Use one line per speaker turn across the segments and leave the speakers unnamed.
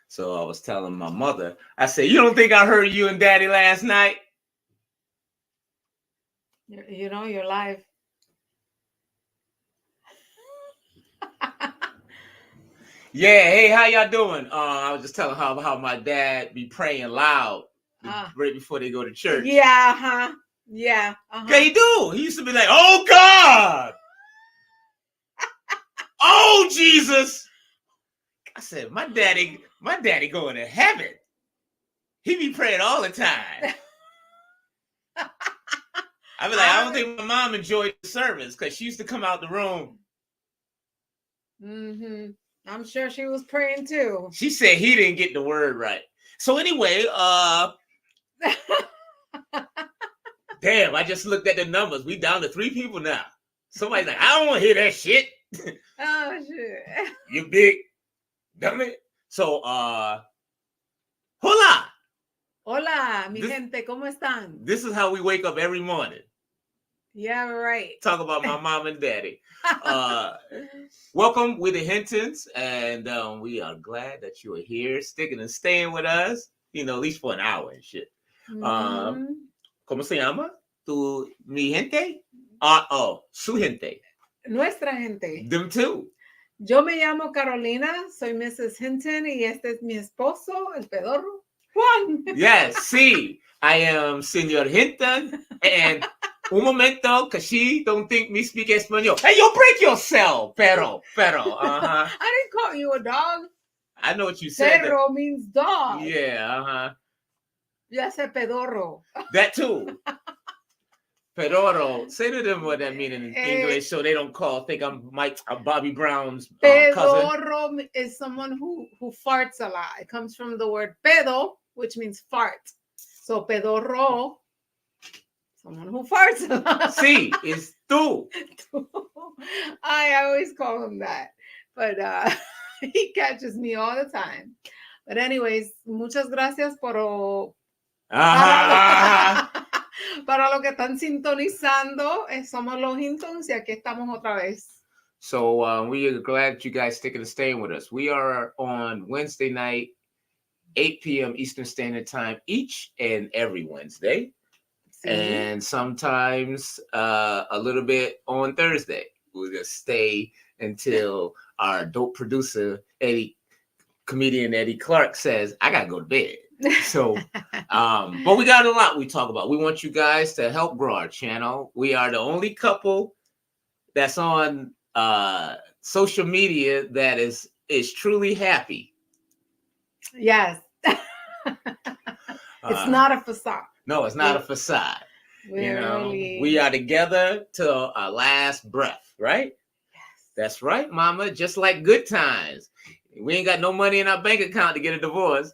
So I was telling my mother, I said, you don't think I heard you and Daddy last night?
You know, you're live.
Yeah, hey, how y'all doing? I was just telling her how my dad be praying loud right before they go to church.
Yeah, huh? Yeah.
Okay, he do. He used to be like, oh God. Oh Jesus. I said, my daddy going to heaven. He be praying all the time. I be like, I don't think my mom enjoyed the service because she used to come out the room.
Mm-hmm. I'm sure she was praying too.
She said he didn't get the word right. So anyway, damn, I just looked at the numbers. We down to 3 people now. Somebody's like, I don't want to hear that shit.
Oh shit.
You big dummy. So hola.
Hola, mi gente, ¿cómo están?
This is how we wake up every morning.
Yeah, right.
Talk about my mom and daddy. Welcome with the HinTons, and we are glad that you are here, sticking and staying with us. You know, at least for an hour and shit. ¿Cómo se llama? Tu mi gente? Su gente.
Nuestra gente.
Them too.
Yo me llamo Carolina, soy Mrs. Hinton, y este es mi esposo, el pedorro, Juan.
Yes, sí. I am Señor Hinton, and un momento, because she don't think me speak Espanol. Hey, yo, break yourself, pero.
I didn't call you a dog.
I know what you said.
Perro means dog.
Yeah,
Ya sé pedorro.
That too. Pedorro. Say to them what that means in English so they don't think I'm Bobby Brown's cousin.
Pedorro is someone who farts a lot. It comes from the word pedo, which means fart. So pedorro, someone who farts a lot.
Sí, it's tú.
I always call him that. But he catches me all the time. But anyways, muchas gracias por... Para lo que están sintonizando, somos los HinTons y aquí estamos otra vez.
So we are glad that you guys sticking and staying with us. We are on Wednesday night, 8 p.m. Eastern Standard Time, each and every Wednesday. Sí. And sometimes a little bit on Thursday. We'll just stay until our dope producer, comedian Eddie Clark says, I got to go to bed. So, but we got a lot we talk about. We want you guys to help grow our channel. We are the only couple that's on social media that is truly happy.
Yes. It's not a facade.
No, it's not a facade. We are together till our last breath, right?
Yes.
That's right, mama. Just like good times. We ain't got no money in our bank account to get a divorce.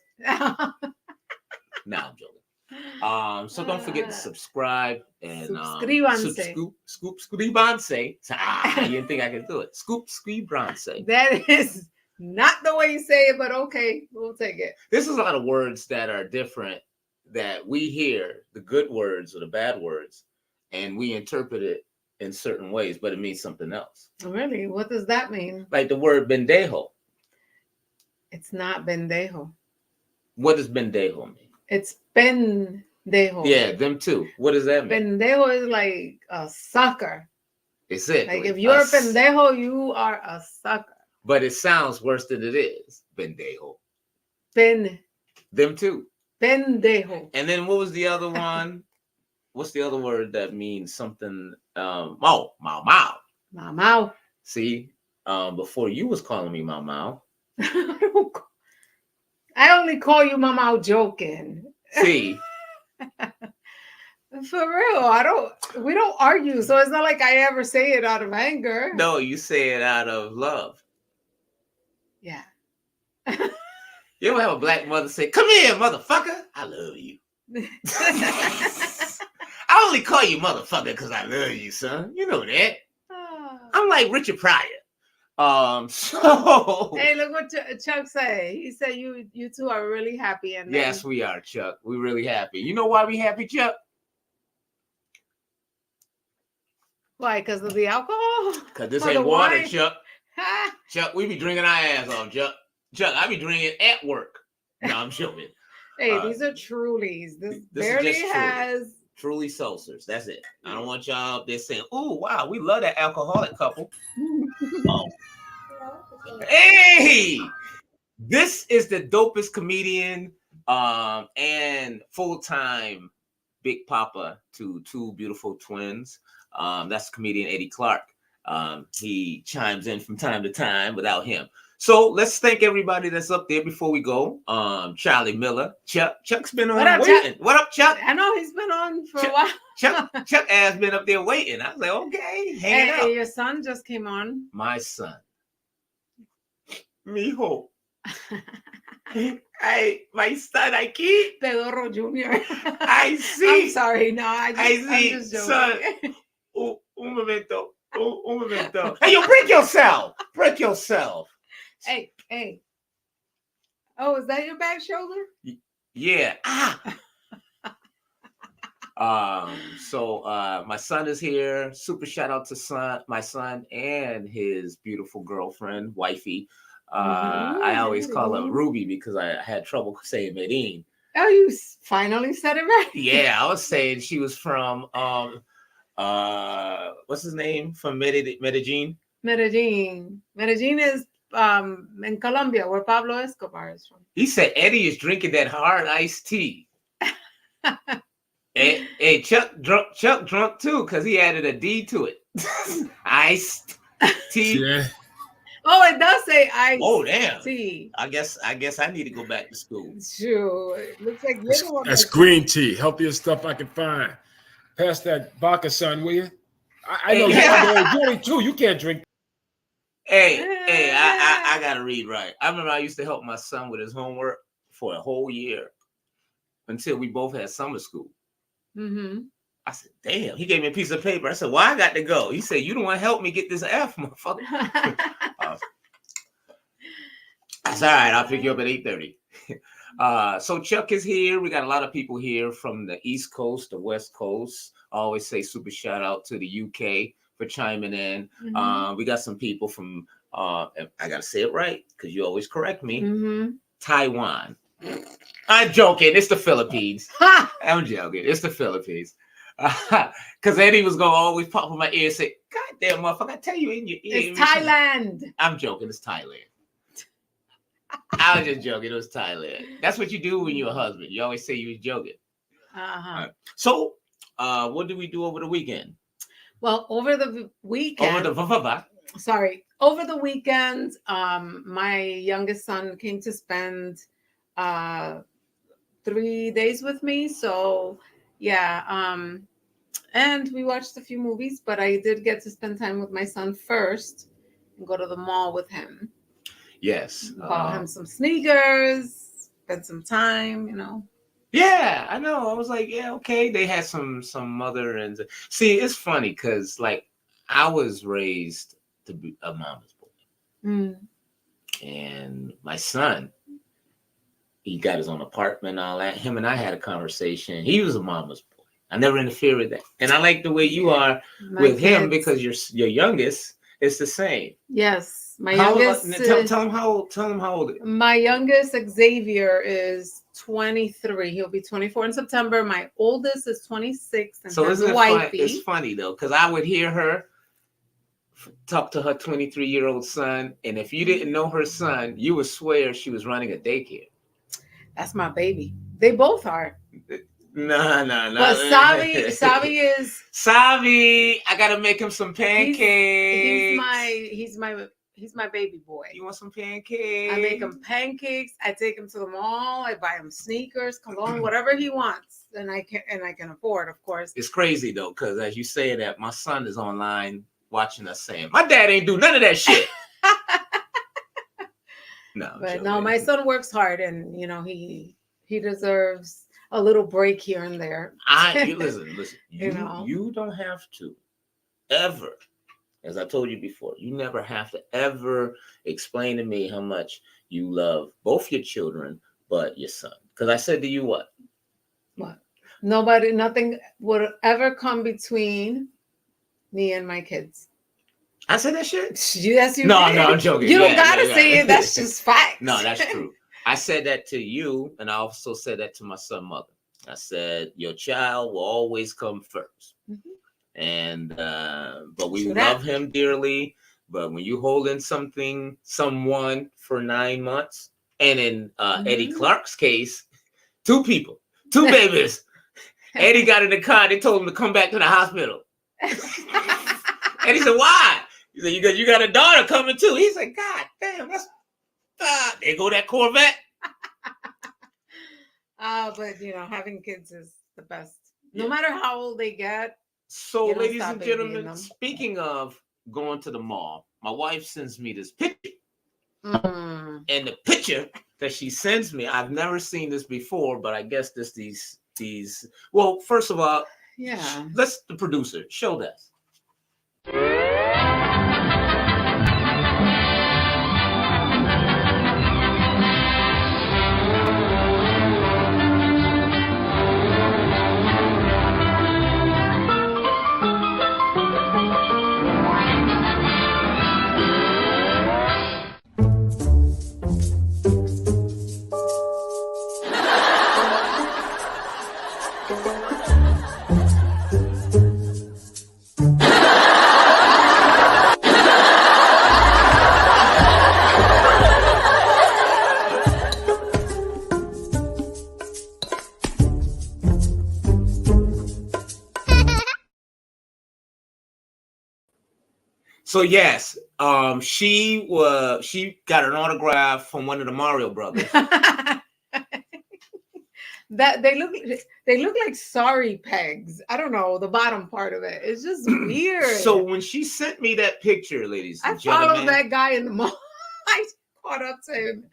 No, I'm joking. So don't forget to subscribe and
suscríbanse.
Suscríbanse. You didn't think I could do it. Suscríbanse.
That is not the way you say it, but okay, we'll take it.
There's a lot of words that are different that we hear, the good words or the bad words, and we interpret it in certain ways, but it means something else.
Really? What does that mean?
Like the word bendejo.
It's not bendejo.
What does bendejo mean?
It's pendejo.
Yeah, them too. What does that mean?
Pendejo is like a sucker.
It's it.
Like if you're a pendejo, you are a sucker.
But it sounds worse than it is. Bendejo.
Them
too.
Pendejo.
And then what was the other one? What's the other word that means something? Mau.
Mau.
See, before you was calling me mau.
I only call you Mama joking.
See.
For real, we don't argue, so it's not like I ever say it out of anger.
No, you say it out of love.
Yeah.
You ever have a black mother say, "Come here, motherfucker. I love you." I only call you motherfucker because I love you, son. You know that. I'm like Richard Pryor. So
hey, look what Chuck say. He said you two are really happy, and
yes, we are, Chuck. We're really happy. You know why we happy, Chuck?
Why? Because of the alcohol?
Because this
For
ain't
the
water,
wine?
Chuck. Chuck, we be drinking our ass off, Chuck. Chuck, I be drinking at work. No, I'm joking.
Hey, these are Trulies. This barely
is just
has
Truly seltzers. That's it. I don't want y'all up there saying, "Oh, wow, we love that alcoholic couple." Oh. Hey, this is the dopest comedian and full-time Big Papa to two beautiful twins. That's comedian Eddie Clark. He chimes in from time to time without him. So let's thank everybody that's up there before we go. Charlie Miller, Chuck's been on waiting. What up, Chuck?
I know he's been on for a while.
Chuck has been up there waiting. I was like, okay, hang out.
Hey, your son just came on.
My son, mijo. Hey, my son, I keep
Pedro Jr.
I see.
I'm sorry. No, I'm just joking.
Son. Un momento. Un momento. Hey, you break yourself. Break yourself.
Hey. Oh, is that your back shoulder?
Yeah. So my son is here. Super shout out to my son and his beautiful girlfriend, wifey. I always call her Ruby because I had trouble saying Medellin.
Oh, you finally said it right.
Yeah, I was saying she was from what's his name? From Medellin.
Medellin is in Colombia, where Pablo Escobar is from.
He said Eddie is drinking that hard iced tea. hey, Chuck drunk too, because he added a D to it. Iced tea.
Yeah.
Oh, it does say ice.
Oh, damn.
Tea.
I guess I need to go back to school.
Sure. It looks like you're the one.
That's green tea. Healthiest stuff I can find. Pass that vodka, son, will you? I know you're only 2. You can't drink.
Hey, I gotta read right. I remember I used to help my son with his homework for a whole year until we both had summer school.
Mm-hmm.
I said, damn, he gave me a piece of paper. I said, well, I got to go. He said, you don't want to help me get this F, motherfucker. That's all right. I'll pick you up at 8:30. So Chuck is here. We got a lot of people here from the East Coast, the West Coast. I always say super shout out to the UK for chiming in. Mm-hmm. We got some people from, I got to say it right because you always correct me, Taiwan. I'm joking. It's the Philippines. I'm joking. It's the Philippines. Because Eddie was going to always pop in my ear and say, God damn, motherfucker, I tell you in your ear.
It's Thailand.
I'm joking. It's Thailand. I was just joking. It was Thailand. That's what you do when you're a husband. You always say you was joking.
Uh-huh.
So, what did we do over the weekend?
Well, over the weekend. Over the weekend, my youngest son came to spend 3 days with me. So, yeah. And we watched a few movies, but I did get to spend time with my son first and go to the mall with him.
Yes.
Bought him some sneakers, spent some time, you know.
Yeah, I know. I was like, yeah, okay. They had some mother and see, it's funny because like I was raised to be a mama's boy. And my son, he got his own apartment and all that. Him and I had a conversation. He was a mama's boy. I never interfered with that. And I like the way you are with him because your youngest is the same.
Yes. My youngest.
Tell him how old.
My youngest Xavier is 23. He'll be 24 in September. My oldest is 26 and
so
has
isn't
a
it
wifey.
It's funny though, because I would hear her talk to her 23-year-old son, and if you didn't know her son, you would swear she was running a daycare.
That's my baby. They both are.
No.
But Savi is
Savi. I gotta make him some pancakes.
He's my baby boy.
You want some pancakes?
I make him pancakes. I take him to the mall. I buy him sneakers, cologne, whatever he wants, and I can afford, of course.
It's crazy though, because as you say that, my son is online watching us saying, "My dad ain't do none of that shit." No, I'm
But no,
joking.
my son works hard, and you know he deserves a little break here and there.
Listen. You don't have to ever, as I told you before, you never have to ever explain to me how much you love both your children, but your son. Because I said to you what?
What? Nothing would ever come between me and my kids.
I said that shit?
Yes, you
No,
did.
I'm joking.
You don't
Yeah,
gotta
yeah.
say it. That's just facts.
No, that's true. I said that to you, and I also said that to my son's mother. I said, your child will always come first. And but we love him dearly. But when you hold in someone for 9 months, and in Eddie Clark's case, 2 people, 2 babies. Eddie got in the car. They told him to come back to the hospital. Eddie said, "Why?" He said, "You got a daughter coming too." He said, "God damn, that's there go that Corvette."
But you know, having kids is the best. No matter how old they get.
So, ladies and gentlemen, speaking of going to the mall, my wife sends me this picture. And the picture that she sends me, I've never seen this before, but I guess these. Well, first of all, let's the producer show this. So yes, she got an autograph from one of the Mario brothers.
That they look like sorry pegs. I don't know the bottom part of it. It's just weird.
So when she sent me that picture, ladies and gentlemen,
I followed that guy in the mall. I caught up to him,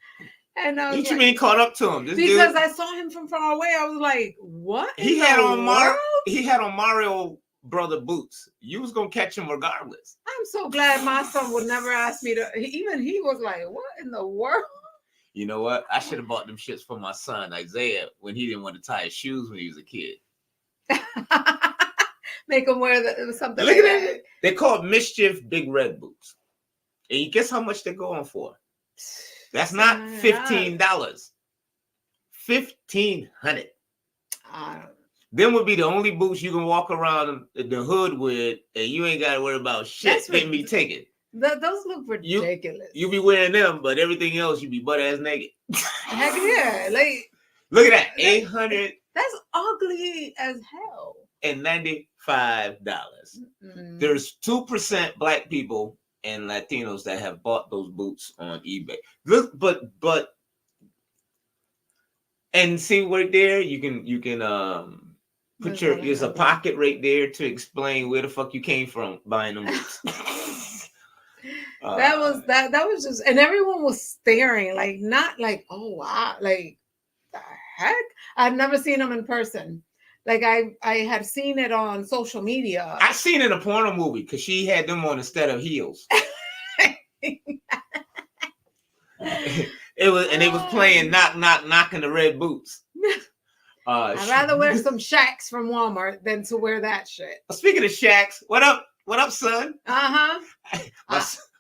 and I was
what you mean caught up to him?
Because I saw him from far away. I was like, "What?"
He had on Mario brother boots. You was gonna catch him regardless.
I'm so glad my son would never ask me to. Even he was like, "What in the world?"
You know what? I should have bought them shits for my son Isaiah when he didn't want to tie his shoes when he was a kid.
Make him wear something.
Look at that. They're called Mischief Big Red Boots. And you guess how much they're going for? That's not $15. $1,500. Them would be the only boots you can walk around the hood with, and you ain't got to worry about shit getting me taken.
Those look ridiculous.
You be wearing them, but everything else you be butt ass naked.
Heck yeah! Like,
look at that, $800.
That's ugly as hell.
And $95. There's 2% Black people and Latinos that have bought those boots on eBay. Look, but and see right there, you can put there's a pocket right there to explain where the fuck you came from buying them boots.
That was just, and everyone was staring, like, not like, oh wow, like the heck. I've never seen them in person. Like I had seen it on social media.
I seen it in a porno movie because she had them on instead of heels. It was playing knocking the red boots.
I'd rather wear some Shacks from Walmart than to wear that shit.
Speaking of Shacks, what up, son?
Uh-huh.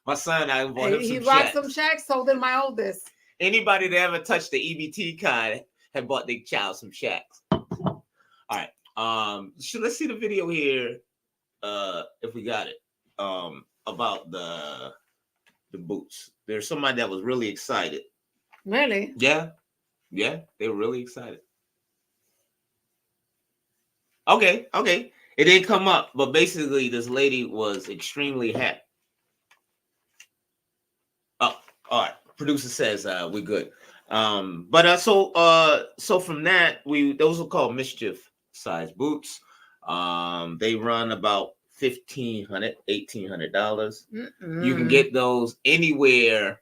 My son, I bought him some Shacks. He
bought some Shacks, so did my oldest.
Anybody that ever touched the EBT card had bought their child some Shacks. All right. Let's see the video here, if we got it, about the boots. There's somebody that was really excited.
Really?
Yeah, they were really excited. Okay. It didn't come up, but basically this lady was extremely happy. Oh, all right. Producer says we're good. So from that, those are called mischief size boots. They run about $1,500, $1,800. You can get those anywhere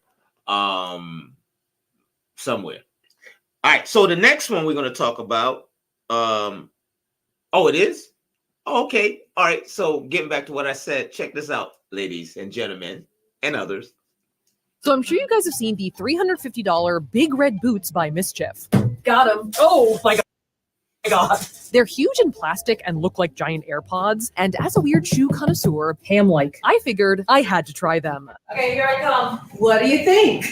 somewhere. All right. So the next one we're going to talk about. Oh, it is? Oh, okay. All right. So getting back to what I said, check this out, ladies and gentlemen and others.
So I'm sure you guys have seen the $350 Big Red Boots by Mischief. Got them. Oh my God. They're huge in plastic and look like giant AirPods. And as a weird shoe connoisseur, ham-like, I figured I had to try them. Okay, here I come. What do you think?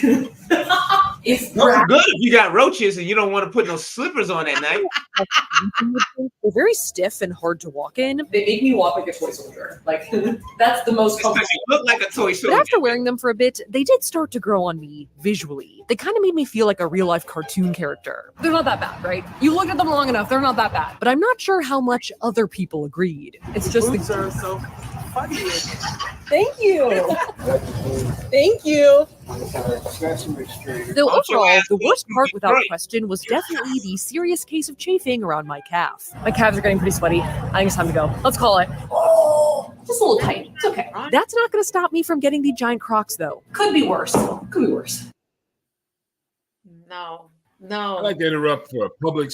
It's
Well, good if you got roaches and you don't want to put no slippers on at night.
They're very stiff and hard to walk in. They make me walk like a toy soldier. Like, that's the most comfortable.
You look like a toy soldier.
But after wearing them for a bit, they did start to grow on me visually. They kind of made me feel like a real-life cartoon character. They're not that bad, right? You look at them long enough, they're not that bad. But I'm not sure how much other people agreed. It's just
Boots are so funny.
Thank you. Thank you. Though
Also,
overall, the
ask
worst
me
part
to be
without
great.
question was definitely the serious case of chafing around my calf. My calves are getting pretty sweaty. I think it's time to go. Let's call it. Oh, just a little tight. It's okay. That's not going to stop me from getting the giant Crocs, though. Could be worse. Could be worse.
No.
I'd like to interrupt for a public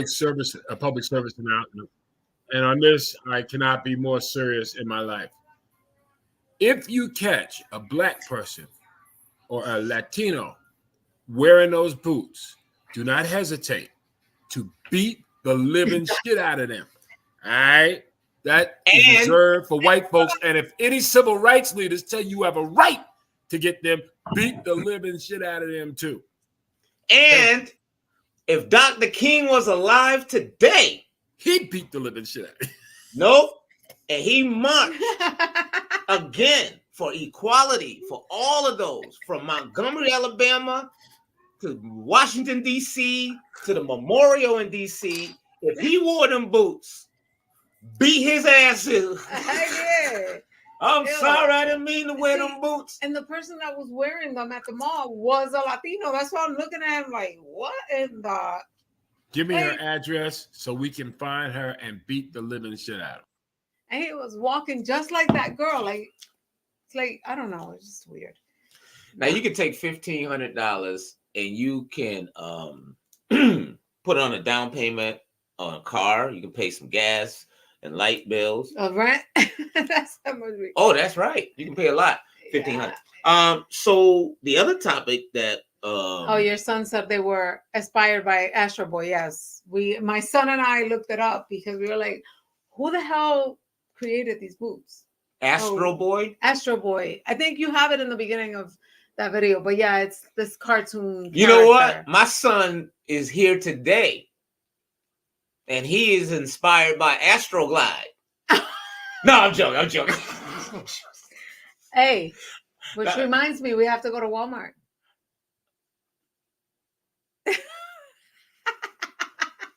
service announcement. And on this, I cannot be more serious in my life. If you catch a black person or a Latino wearing those boots, do not hesitate to beat the living shit out of them. All right? That is reserved for white folks. And if any civil rights leaders tell you have a right to get them, beat the living shit out of them too.
And if Dr. King was alive today,
he'd beat the living shit out of him.
Nope. And he marched again for equality for all of those, from Montgomery, Alabama to Washington, D.C. to the memorial in D.C. If he wore them boots, beat his ass in.
Yeah.
I'm sorry, I didn't mean to wear them boots.
And the person that was wearing them at the mall was a Latino. That's why I'm looking at him like, what in the...
Give me her address so we can find her and beat the living shit out of her.
And he was walking just like that girl. Like, it's like, I don't know. It's just weird.
Now, you can take $1,500 and you can put on a down payment on a car. You can pay some gas and light bills.
Rent? That's how much we...
Oh, that's right. You can pay a lot. $1,500.
Yeah.
So the other topic that
your son said they were inspired by Astro Boy. Yes. My son and I looked it up because we were like, who the hell created these boots?
Astro Boy?
Astro Boy. I think you have it in the beginning of that video, but yeah, it's this cartoon.
You know what? My son is here today, and he is inspired by Astroglide. No, I'm joking.
Hey, which reminds me, we have to go to Walmart.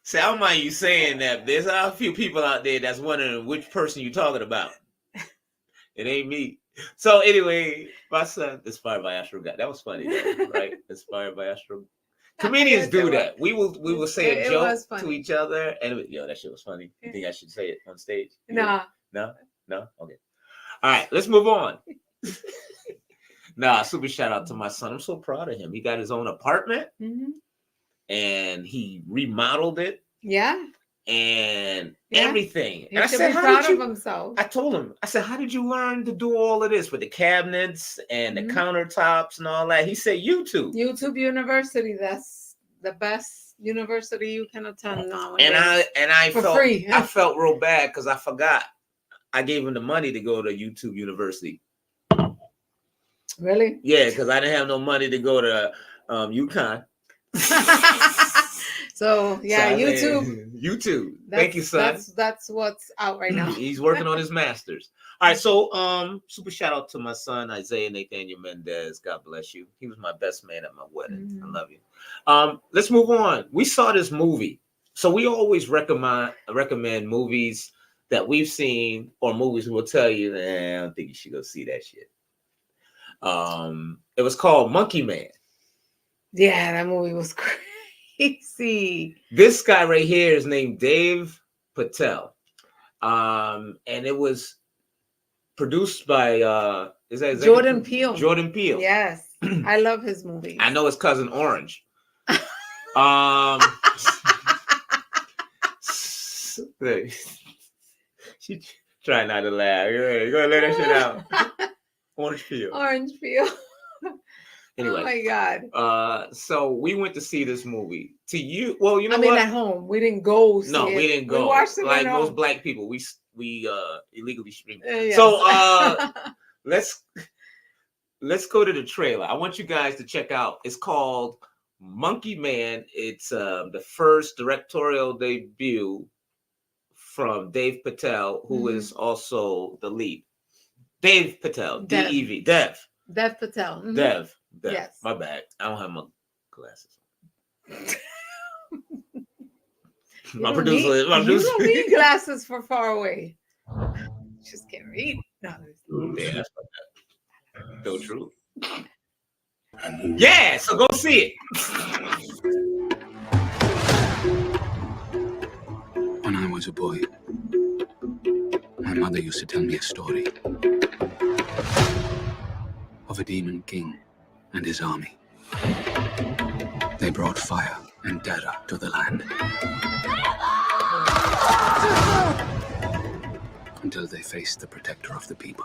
See, I don't mind you saying that. There's a few people out there that's wondering which person you're talking about. It ain't me. So anyway, my son inspired by Astroglide. That was funny, right? Inspired by Astro. Comedians do that. We will say a joke to each other, and that shit was funny. You think I should say it on stage?
Nah.
No? Okay. All right, let's move on. Super shout out to my son. I'm so proud of him. He got his own apartment, and he remodeled it.
Yeah.
And everything.
He
and I
should
said,
be proud of himself.
I told him, I said, how did you learn to do all of this with the cabinets and the countertops and all that? He said, YouTube.
YouTube University. That's the best university you can attend now.
And I
for
felt
free.
I felt real bad because I forgot. I gave him the money to go to YouTube University.
Really?
Yeah, because I didn't have no money to go to UConn.
So yeah,
YouTube. Thank you, son.
That's what's out right now.
He's working on his master's. All right, so super shout out to my son Isaiah Nathaniel Mendez. God bless you. He was my best man at my wedding. I love you. Let's move on. We saw this movie, so we always recommend movies that we've seen or movies we'll tell you. I don't think you should go see that shit. It was called Monkey Man. Yeah,
that movie was crazy.
This guy right here is named Dave Patel. And it was produced by
Jordan Peele.
Jordan Peele.
Yes. I love his movies.
I know his cousin Orange. She try not to laugh. Go ahead, let that shit out. Orange peel.
Orange peel.
Anyway.
Oh my God.
So we went to see this movie. To you, well, you know
I mean,
what?
at home. We didn't go see
No,
it.
we didn't go.
We watched it
like
at
most
home.
black people. We illegally streamed.
Yes.
So let's go to the trailer. I want you guys to check out. It's called Monkey Man. It's the first directorial debut from Dave Patel, who is also the lead. Dave Patel, D-E-V, Dev.
Dev Patel. Mm-hmm.
Dev.
Yes.
My bad. I don't have my glasses. My producer.
You don't need glasses for far away. Just can't read. No,
yeah, that's so true. Yeah, so go see it.
When I was a boy, my mother used to tell me a story of a demon king and his army. They brought fire and terror to the land. Until they faced the protector of the people,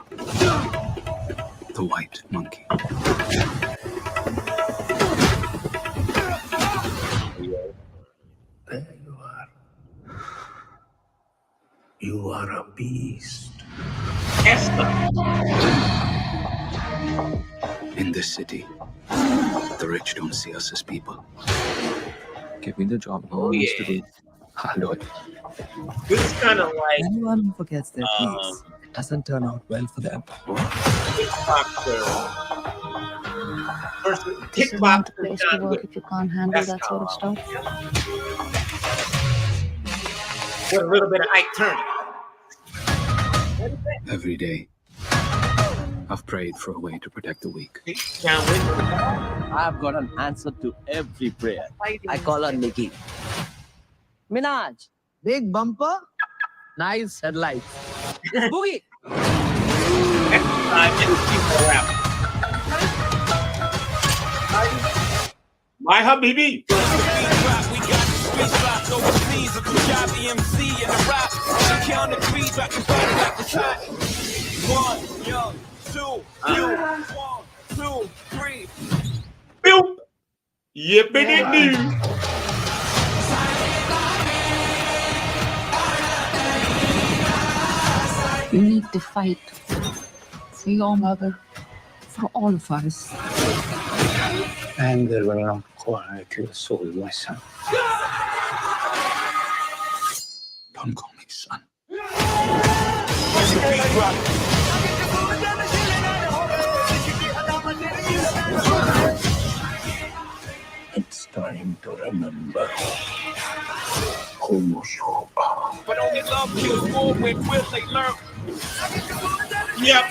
the white monkey.
There you are. You are a beast.
In this city, the rich don't see us as people. Give me the job.
Oh, yeah.
To do. I'll do it.
This is kind of like
anyone who forgets their place, it doesn't turn out well for them.
Kickboxer.
This is not a place to work if you can't handle that sort of stuff.
With a little bit of Ike Turner.
Every day, I've prayed for a way to protect the weak.
I've got an answer to every prayer. I call her Nikki. Minaj, big bumper, nice headlights. It's Boogie.
My Habibi.
We got the streets locked overseas. A Punjabi MC in the rock. She count the trees, rockin' body like the shot. 1, young, 2, you. 1, 2, 3.
Boop. Yippity-doo.
You need to fight for your mother, for all of us.
Anger will not quiet your soul, my son.
Don't call me son.
It's time to remember who you are.
But only love kills more when will they learn.
Yep.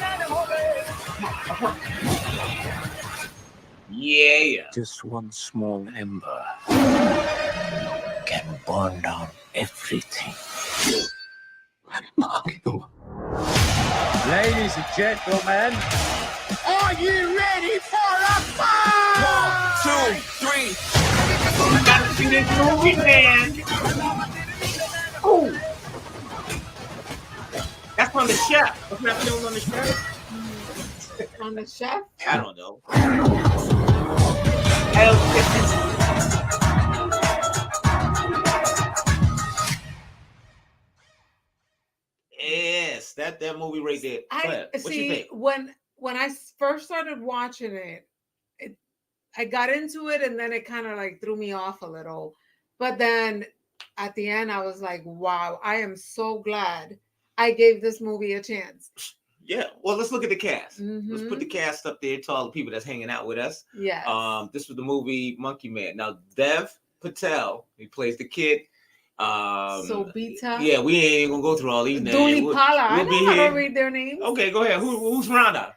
Yeah.
Just one small ember can burn down everything.
Mario.
Ladies and gentlemen, are you ready for a fight?
1, 2, 3.
Gotta see this movie, man. Oh. That's on the chef. What's happening on the chef?
On the chef?
I don't know. Yes, that movie right there.
I
what you
see
think?
when I first started watching it, I got into it and then it kind of like threw me off a little. But then at the end, I was like, wow, I am so glad I gave this movie a chance.
Yeah. Well, let's look at the cast.
Mm-hmm.
Let's put the cast up there to all the people that's hanging out with us.
Yes.
This was the movie Monkey Man. Now, Dev Patel, he plays the kid.
So Beta.
Yeah, we ain't gonna go through all these names.
Dooley Pala. I
we'll
know
be
how
here.
to read their names.
Okay, go ahead. Who's Rana?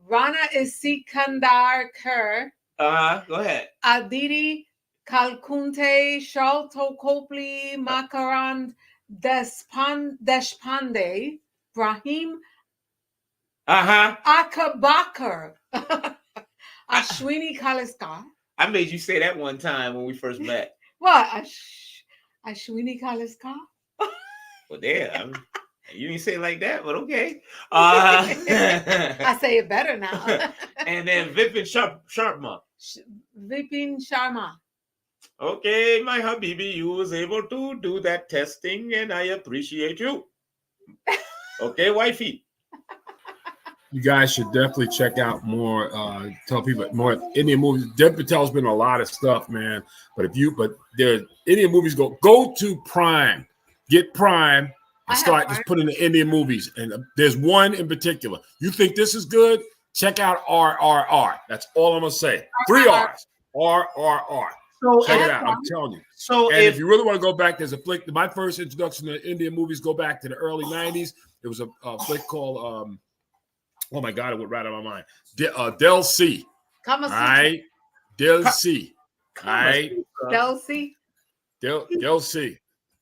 Rana is Sikandar Kerr.
Go ahead.
Aditi Kalkunte, Shalto Copley, Makarand Deshpande, Brahim Akabakar, Ashwini Kaliskar,
I made you say that one time when we first met.
What? Ashwini Kaliska?
Well, damn. You didn't say it like that, but okay.
I say it better now.
And then Vipin Sharma.
Vipin Sharma.
Okay, my Habibi, you was able to do that testing, and I appreciate you. Okay, wifey.
You guys should definitely check out more. Tell people more Indian movies. Dev Patel's been a lot of stuff, man. But there Indian movies go to Prime, get Prime, and start just putting the Indian movies. And there's one in particular. You think this is good? Check out RRR. That's all I'm gonna say. 3 R's. RRR.
So
check it out. I'm telling you.
So
if you really want to go back, there's a flick. My first introduction to Indian movies go back to the early '90s. It was a flick called. Oh my God! It went right out of my mind. Del C. All right, Del C. All right,
Del C.
Del C.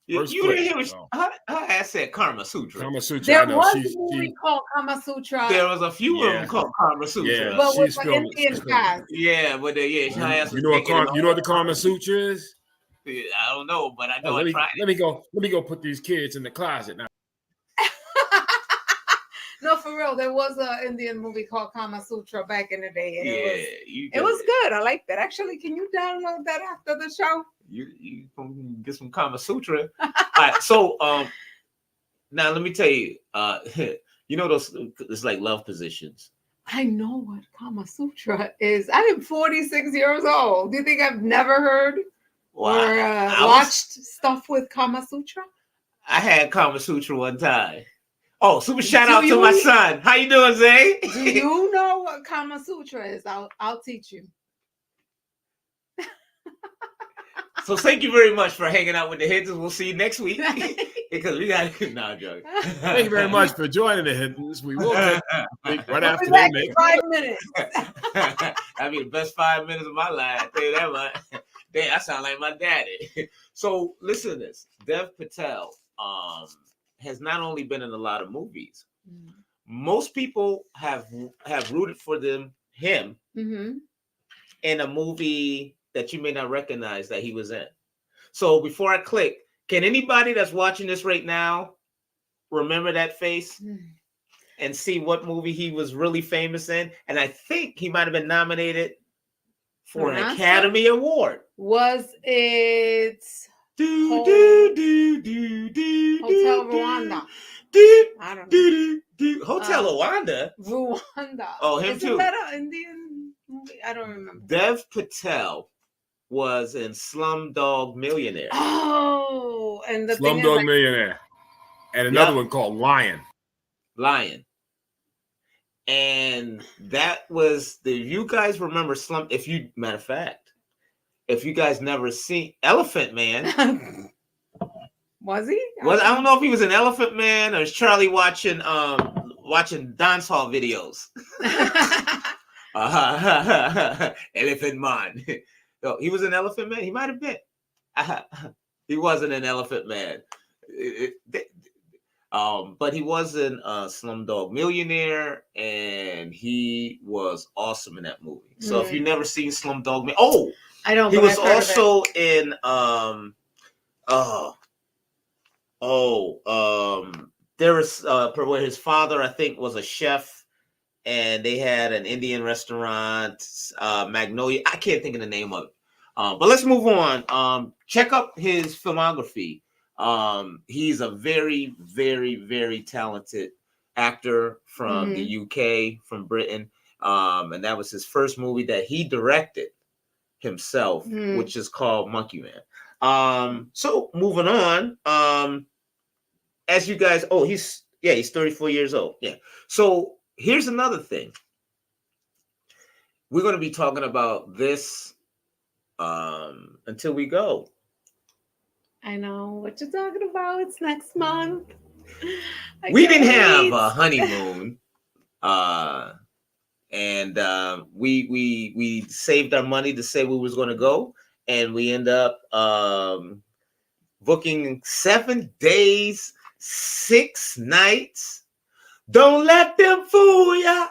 You didn't hear her ass said Kama Sutra.
Kama Sutra.
There was a movie called Kama Sutra.
There was a few of them called Kama Sutra.
Yeah,
but with an Indian cast.
Yeah, but her ass.
You know what the Kama Sutra is?
I don't know, but I know I tried.
Let me go put these kids in the closet now.
No, for real. There was an Indian movie called Kama Sutra back in the day. And it was good. I liked that. Actually, can you download that after the show?
You can get some Kama Sutra. All right. So now let me tell you, you know those it's like love positions.
I know what Kama Sutra is. I am 46 years old. Do you think I've never heard or watched stuff with Kama Sutra?
I had Kama Sutra one time. Oh, super shout out to my son. How you doing, Zay?
Do you know what Kama Sutra is? I'll teach you.
So thank you very much for hanging out with the HinTons. We'll see you next week because we got no joke.
Thank you very much for joining the HinTons. We will take right after
they
make
5 minutes.
That'd be the best 5 minutes of my life. I tell you that much. Damn, I sound like my daddy. So listen to this. Dev Patel has not only been in a lot of movies. Most people have rooted for him in a movie that you may not recognize that he was in. So before I click, can anybody that's watching this right now remember that face and see what movie he was really famous in? And I think he might have been nominated for an Academy Award.
Was it Hotel Rwanda? I don't know.
Hotel Rwanda?
Rwanda.
Oh, him too.
Is that an Indian movie? I don't remember.
Dev Patel was in Slumdog Millionaire.
Oh, and the
Slumdog Millionaire. And another one called Lion.
And that was you guys remember matter of fact, if you guys never seen Elephant Man.
Was he?
I don't know if he was an Elephant Man or is Charlie watching dance hall videos. Elephant Man. No, he was an Elephant Man. He might have been. He wasn't an Elephant Man. But he was in Slumdog Millionaire, and he was awesome in that movie. So if you've never seen Slumdog Millionaire,
I don't.
He was also in there was where his father, I think, was a chef, and they had an Indian restaurant, Magnolia. I can't think of the name of it. But let's move on. Check up his filmography. He's a very, very, very talented actor from the UK, from Britain. And that was his first movie that he directed himself, which is called Monkey Man. So moving on, as you guys, he's 34 years old. Yeah. So here's another thing. We're going to be talking about this until we go.
I know what you're talking about. It's next month.
We didn't have a honeymoon. And we saved our money to say we was going to go, and we end up booking 7 days, 6 nights. Don't let them fool ya.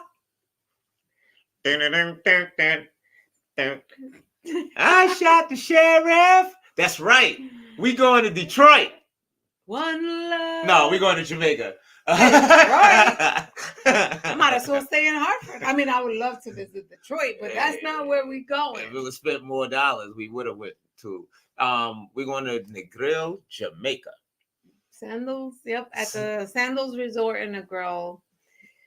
I shot the sheriff. That's right. We going to Detroit.
One love.
No, we going to Jamaica.
Right. I might as well stay in Hartford. I mean, I would love to visit Detroit, but that's not where we going.
If we would spend more dollars, we would have went to. We're going to Negril, Jamaica.
Sandals, yep, at the Sandals Resort in Negril.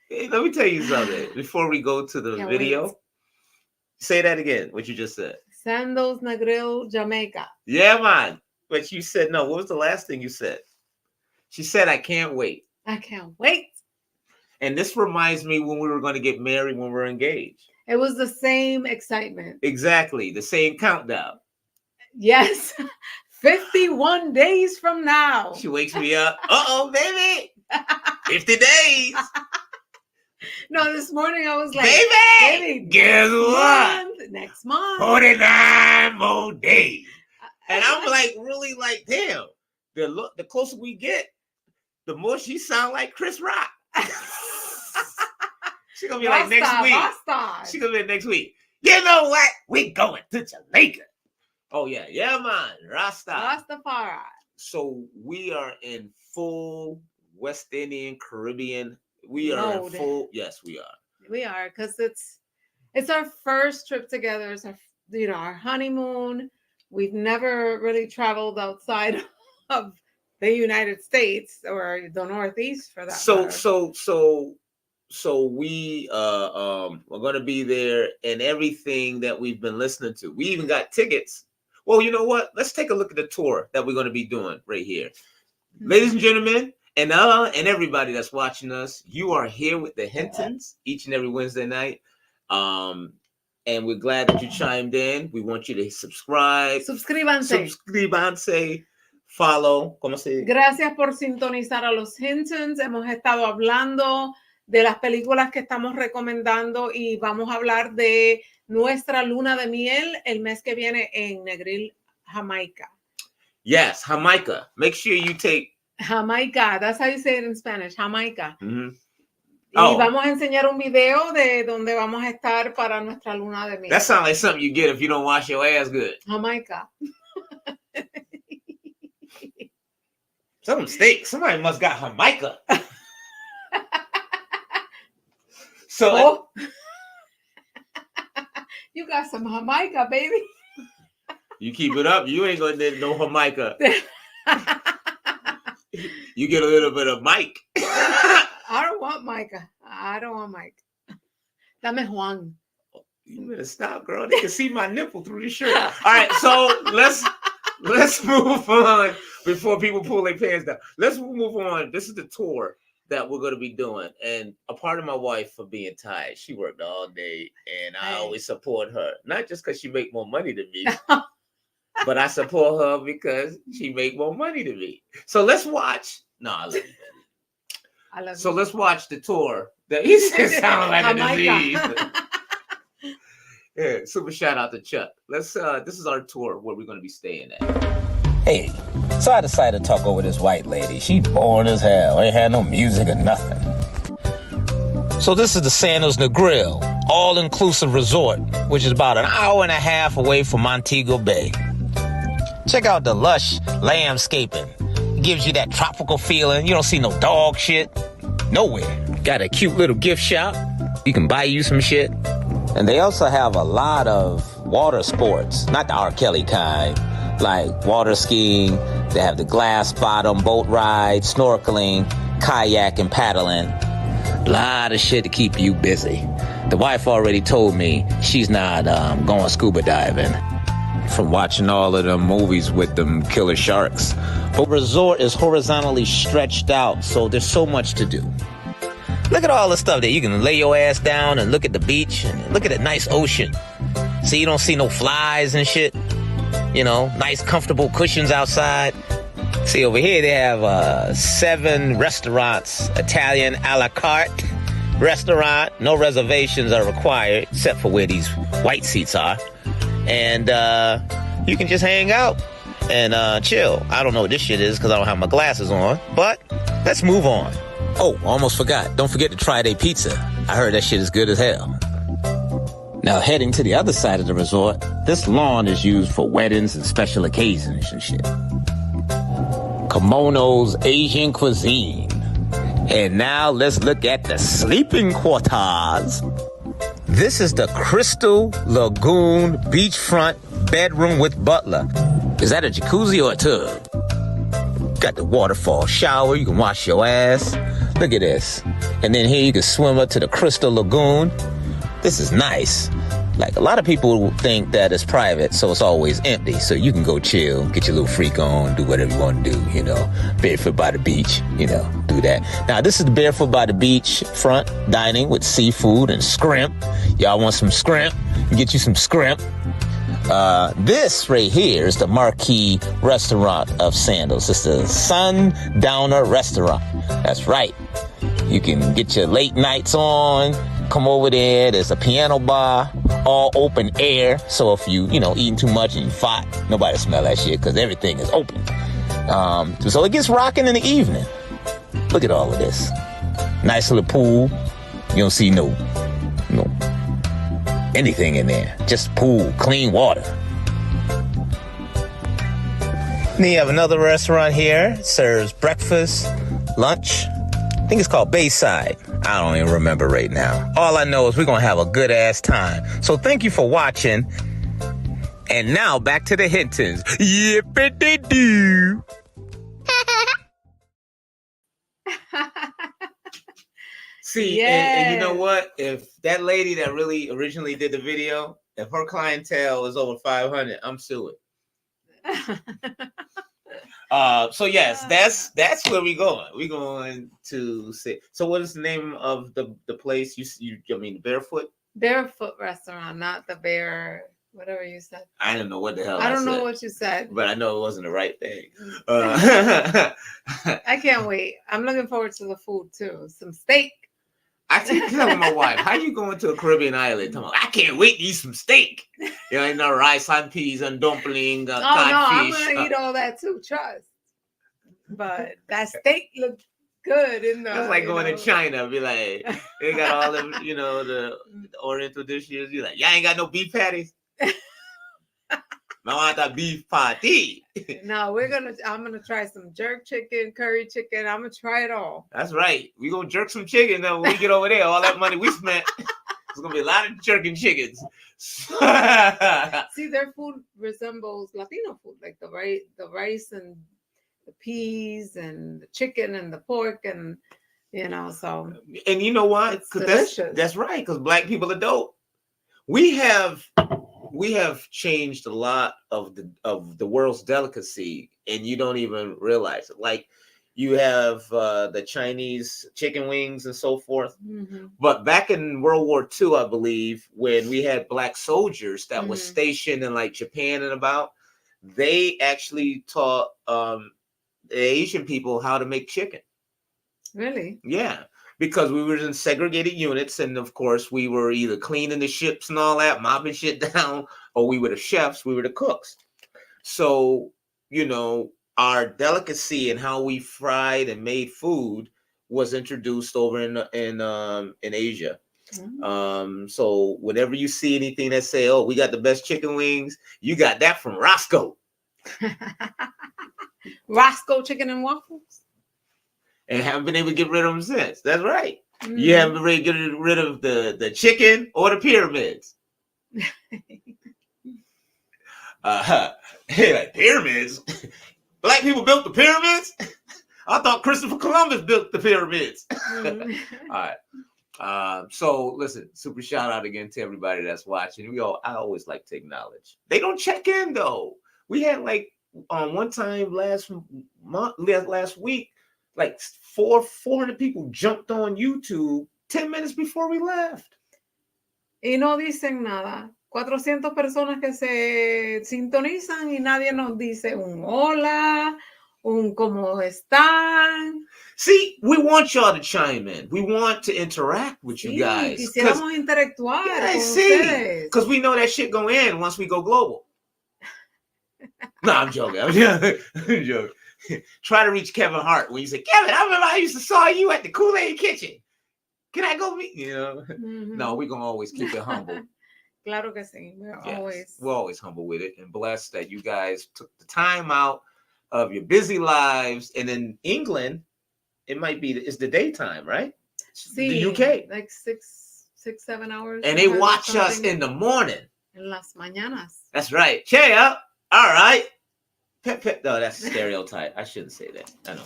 Hey, let me tell you something before we go to the video.
Wait.
Say that again, what you just said.
Sandals, Negril, Jamaica.
Yeah, man. But you said no. What was the last thing you said? She said, I can't wait.
I can't wait.
And this reminds me when we were going to get married, when we were engaged.
It was the same excitement.
Exactly. The same countdown.
Yes. 51 days from now.
She wakes me up. Uh-oh, baby. 50 days.
No, this morning I was like,
baby, guess what?
Next month.
49 more days. And I'm like, really like, damn. The closer we get, the more she sound like Chris Rock. She's going to be like next week. She's going to be next week. You know what? We going to Jamaica. Oh, yeah. Yeah, man.
Rastafari.
So we are in full West Indian, Caribbean. We are in full. Yes, we are.
We are, because it's our first trip together. It's our honeymoon. We've never really traveled outside of the United States or the Northeast for that matter.
So we we're gonna be there, and everything that we've been listening to. We even got tickets. Well, you know what? Let's take a look at the tour that we're gonna be doing right here. Mm-hmm. Ladies and gentlemen, and everybody that's watching us, you are here with the HinTons each and every Wednesday night. And we're glad that you chimed in. We want you to subscribe. Suscríbanse. Follow. ¿Cómo se?
Gracias por sintonizar a los HinTons. Hemos estado hablando de las películas que estamos recomendando y vamos a hablar de nuestra luna de miel el mes que viene en Negril, Jamaica.
Yes, Jamaica. Make sure you take
Jamaica. That's how you say it in Spanish. Jamaica.
Mm-hmm.
Y vamos a enseñar un video de donde vamos a estar para nuestra luna de miel.
That sounds like something you get if you don't wash your ass good.
Jamaica.
Some mistake. Somebody must got Jamaica. So
you got some Jamaica, baby.
You keep it up. You ain't gonna get no Jamaica. You get a little bit of Mike.
I don't want Micah. I don't want Mike. Dame Juan.
You better stop, girl. They can see my nipple through the shirt. All right, so let's move on before people pull their pants down. Let's move on. This is the tour that we're going to be doing, and a part of my wife for being tired. She worked all day, and I always support her, not just because she make more money than me, but I support her because she make more money than me. So let's watch. No, I love you. So let's watch the tour. He said sound like a disease. Yeah, super shout out to Chuck. Let's this is our tour where we're gonna be staying at.
Hey, so I decided to talk over this white lady. She boring as hell. Ain't had no music or nothing. So this is the Sandals Negril all-inclusive resort, which is about an hour and a half away from Montego Bay. Check out the lush landscaping. Gives you that tropical feeling. You don't see no dog shit nowhere. Got a cute little gift shop. You can buy you some shit. And they also have a lot of water sports, not the R. Kelly kind, like water skiing. They have the glass bottom boat ride, snorkeling, kayak and paddling. A lot of shit to keep you busy. The wife already told me she's not going scuba diving from watching all of them movies with them killer sharks. But the resort is horizontally stretched out, so there's so much to do. Look at all the stuff there. You can lay your ass down and look at the beach and look at the nice ocean. So you don't see no flies and shit. You know, nice comfortable cushions outside. See, over here they have 7 restaurants, Italian a la carte restaurant. No reservations are required except for where these white seats are. And you can just hang out and chill. I don't know what this shit is because I don't have my glasses on, but let's move on. Oh, almost forgot. Don't forget to try their pizza. I heard that shit is good as hell. Now, heading to the other side of the resort, this lawn is used for weddings and special occasions and shit. Kimonos, Asian cuisine. And now let's look at the sleeping quarters. This is the Crystal Lagoon beachfront bedroom with butler. Is that a jacuzzi or a tub? Got the waterfall shower. You can wash your ass. Look at this. And then here you can swim up to the Crystal Lagoon. This is nice. Like, a lot of people think that it's private, so it's always empty. So you can go chill, get your little freak on, do whatever you want to do, you know. Barefoot by the beach, you know, do that. Now, this is the Barefoot by the Beach front dining with seafood and scrimp. Y'all want some scrimp? Get you some scrimp. This right here is the marquee restaurant of Sandals. It's the Sundowner Restaurant. That's right. You can get your late nights on. Come over there. There's a piano bar, all open air. So if you eating too much and you fart, nobody smell that shit because everything is open. So it gets rocking in the evening. Look at all of this. Nice little pool. You don't see no anything in there. Just pool, clean water. Then you have another restaurant here. It serves breakfast, lunch. I think it's called Bayside. I don't even remember right now. All I know is we're going to have a good ass time. So thank you for watching. And now back to the HinTons. Yippee-dee-doo.
See, and you know what? If that lady that really originally did the video, if her clientele is over 500, I'm suing. So yes, that's where we going. We're going to see. So what is the name of the place? I mean, Barefoot?
Barefoot restaurant, not the bear, whatever you said.
I don't know what the hell
I don't know what you said.
But I know it wasn't the right thing.
I can't wait. I'm looking forward to the food too. Some steak.
I keep telling my wife, how you going to a Caribbean island? I can't wait to eat some steak. Rice and peas and dumpling,
Oh,
codfish.
no, I'm going to eat all that too, trust. But that steak looked good in the...
It's like going to China, be like, they got all them, the Oriental dishes. You're like, y'all ain't got no beef patties? I want that beef patty.
No, I'm gonna try some jerk chicken, curry chicken. I'm gonna try it all.
That's right. We gonna jerk some chicken though when we get over there. All that money we spent, it's gonna be a lot of jerking chickens.
See, their food resembles Latino food, like the rice and the peas and the chicken and the pork and so.
And you know what? Because that's right. Because Black people are dope. We have changed a lot of the world's delicacy, and you don't even realize it. Like you have the Chinese chicken wings and so forth. Mm-hmm. But back in World War II, I believe, when we had Black soldiers that was stationed in like Japan and about, they actually taught the Asian people how to make chicken.
Really?
Yeah. Because we were in segregated units, and of course, we were either cleaning the ships and all that, mopping shit down, or we were the chefs, we were the cooks. So, our delicacy and how we fried and made food was introduced over in Asia. Mm-hmm. So whenever you see anything that say, "Oh, we got the best chicken wings," you got that from Roscoe.
Roscoe Chicken and Waffles.
And haven't been able to get rid of them since. That's right. Mm-hmm. You haven't been able to get rid of the chicken or the pyramids. Like pyramids? Black people built the pyramids? I thought Christopher Columbus built the pyramids. Mm-hmm. All right. So listen, super shout out again to everybody that's watching. I always like to acknowledge. They don't check in though. We had like one time last week, like 400 people jumped on YouTube 10 minutes before we left.
Y no dicen nada. 400 personas que se sintonizan y nadie nos dice un hola, un cómo están.
See, we want y'all to chime in. We want to interact with you guys.
Quisiéramos interactuar con
ustedes. Because we know that shit gonna end once we go global. No, I'm joking. I'm joking. Try to reach Kevin Hart when you say, Kevin, I remember I used to saw you at the Kool-Aid kitchen. Can I go meet you? Mm-hmm. No, we're gonna always keep it humble.
Claro que sí. We're
always humble with it and blessed that you guys took the time out of your busy lives. And in England, it might be it's the daytime, right? The UK,
like 7 hours.
And they watch us in the morning.
En las mañanas.
That's right. Cheer up. All right. No, that's a stereotype. I shouldn't say that. I know.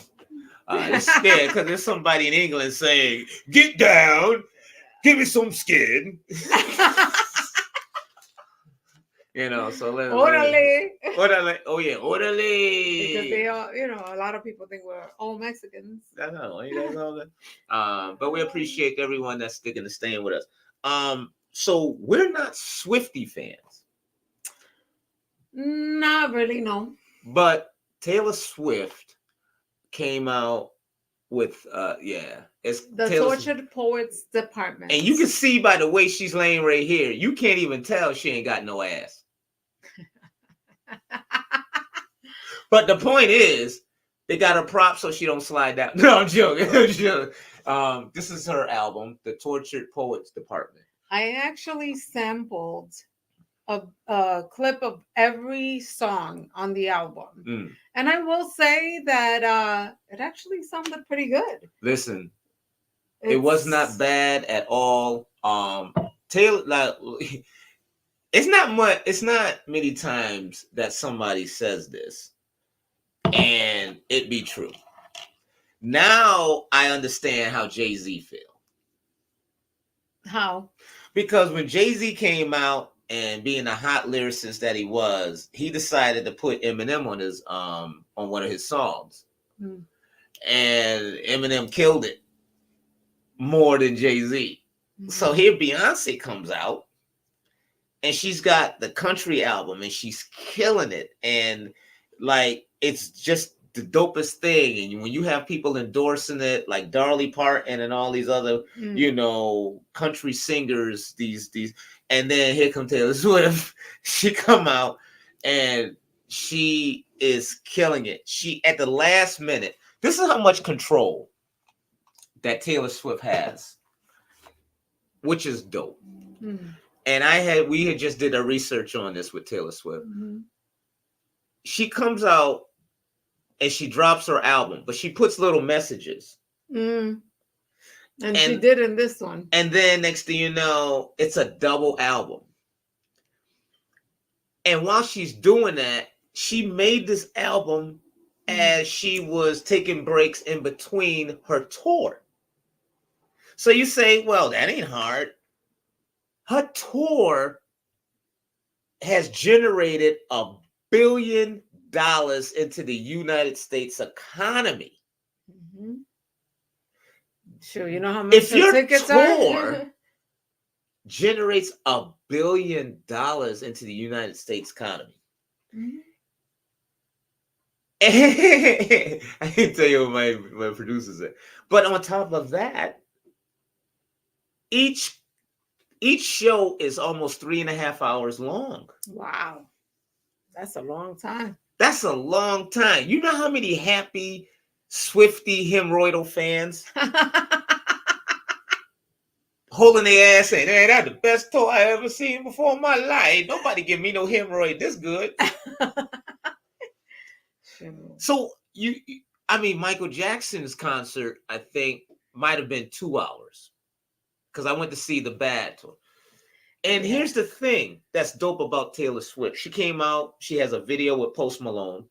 It's scared because there's somebody in England saying, "Get down, give me some skin." So
Orale.
Oh yeah, orale.
Because they all, a lot of people think we're all Mexicans.
I know. But we appreciate everyone that's sticking to staying with us. So we're not Swiftie fans.
Not really, no.
But Taylor Swift came out with it's
the Tortured Poets Department.
And you can see by the way she's laying right here, you can't even tell she ain't got no ass. But the point is, they got her prop so she don't slide down. No, I'm joking. This is her album, The Tortured Poets Department.
I actually sampled a clip of every song on the album. And I will say that it actually sounded pretty good.
Listen, it was not bad at all. Taylor, it's not many times that somebody says this and it be true. Now I understand how Jay-Z feel.
How?
Because when Jay-Z came out and being a hot lyricist that he was, he decided to put Eminem on one of his songs. And Eminem killed it more than Jay-Z. So here Beyonce comes out and she's got the country album and she's killing it. And like, it's just the dopest thing. And when you have people endorsing it, like Dolly Parton and all these other, country singers, these, and then here comes Taylor Swift. She come out and she is killing it. She, at the last minute, this is how much control that Taylor Swift has, which is dope. And we had just did a research on this with Taylor Swift. She comes out and she drops her album, but she puts little messages. And
she did in this one.
And then next thing you know, it's a double album. And while she's doing that, she made this album as she was taking breaks in between her tour. So you say, well, that ain't hard. Her tour has generated $1 billion into the United States economy.
Sure, you know how much
if your
tickets
tour
are?
generates $1 billion into the United States economy. I can tell you what my producers said. But on top of that, each show is almost 3.5 hours long.
Wow. That's a long time.
That's a long time. You know how many happy Swiftie hemorrhoidal fans holding their ass saying, "Hey, that's the best tour I ever seen before in my life. Nobody give me no hemorrhoid this good." So Michael Jackson's concert, I think, might have been 2 hours because I went to see the Bad tour. And here's the thing that's dope about Taylor Swift. She came out, she has a video with Post Malone.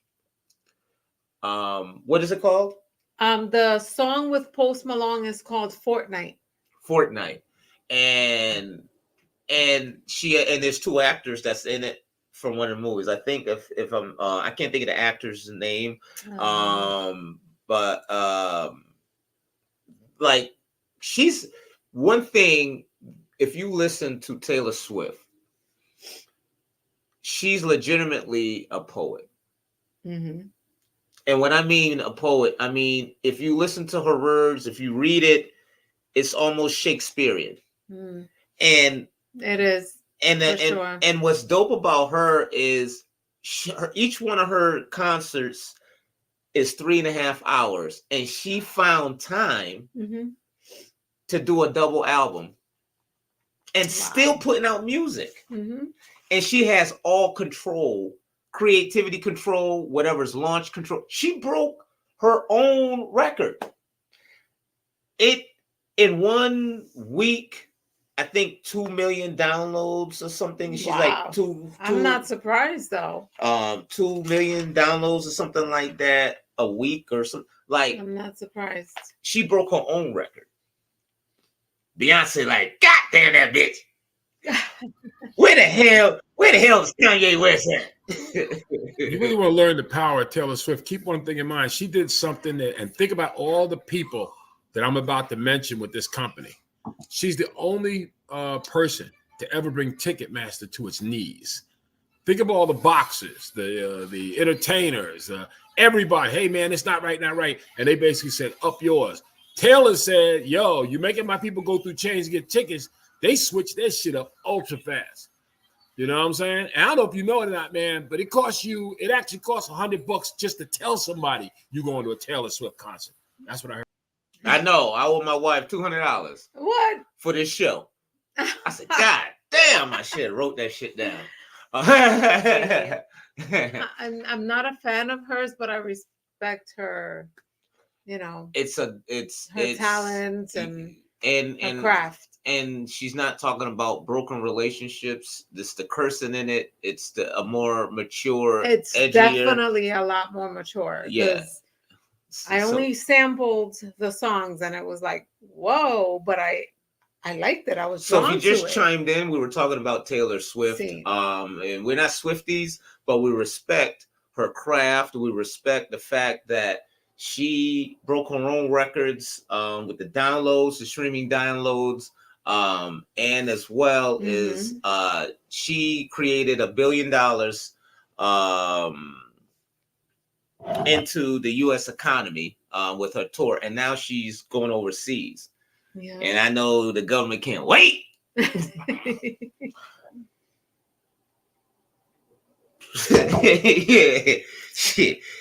What is it called?
The song with Post Malone is called Fortnite. And there's 2 actors that's in it from one of the movies. I think if I'm I can't think of the actor's name. But like, she's one thing. If you listen to Taylor Swift, she's legitimately a poet. And when I mean a poet, I mean, if you listen to her words, if you read it, it's almost Shakespearean. And it is.
And what's dope about her is each one of her concerts is 3.5 hours. And she found time to do a double album. and still putting out music.
Mm-hmm.
And she has all control, creativity control, whatever's launch control. She broke her own record. It in 1 week, I think 2 million downloads or something. She's like two.
I'm not surprised though.
2 million downloads or something like that a week or something. Like,
I'm not surprised.
She broke her own record. Beyonce, like, God damn that bitch. Where the hell is Kanye West at?
You really want to learn the power of Taylor Swift. Keep one thing in mind. She did something and think about all the people that I'm about to mention with this company. She's the only person to ever bring Ticketmaster to its knees. Think of all the boxers, the entertainers, everybody. Hey, man, it's not right, not right. And they basically said, up yours. Taylor said, yo, you making my people go through chains to get tickets. They switched their shit up ultra fast. You know what I'm saying? And I don't know if you know it or not, man, but it actually costs $100 just to tell somebody you're going to a Taylor Swift concert. That's what I heard.
I know. I owe my wife $200.
What?
For this show. I said, God damn, I should have wrote that shit down.
I'm not a fan of hers, but I respect her,
it's
her talent and her craft.
And she's not talking about broken relationships. This the cursing in it. It's a more mature.
It's
edgier.
Definitely a lot more mature.
Yeah.
I only sampled the songs and it was like, whoa, but I liked it. I was
so
drawn
if you just
to it.
chimed in, we were talking about Taylor Swift. And we're not Swifties, but we respect her craft. We respect the fact that she broke her own records with the downloads, the streaming downloads. And as well as she created $1 billion into the U.S. economy with her tour, and now she's going overseas. Yeah. And I know the government can't wait.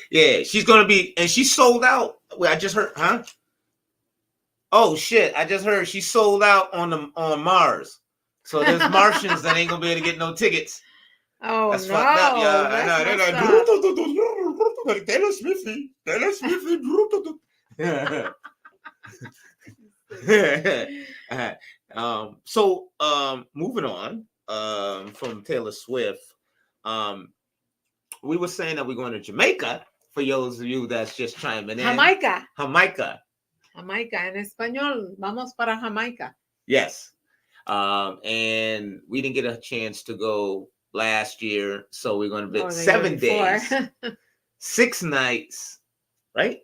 Yeah, she's gonna be, and she sold out. I just heard, huh? Oh shit! I just heard she sold out on Mars. So there's Martians that ain't gonna be able to get no tickets.
Oh,
that's
no!
Fucked up, yeah. I know. They're like Taylor Smithy. So moving on from Taylor Swift, we were saying that we're going to Jamaica. For those of you that's just chiming in,
Jamaica.
Jamaica
en español. Vamos para Jamaica.
Yes. And we didn't get a chance to go last year, so we're going to visit 7 days, 6 nights, right?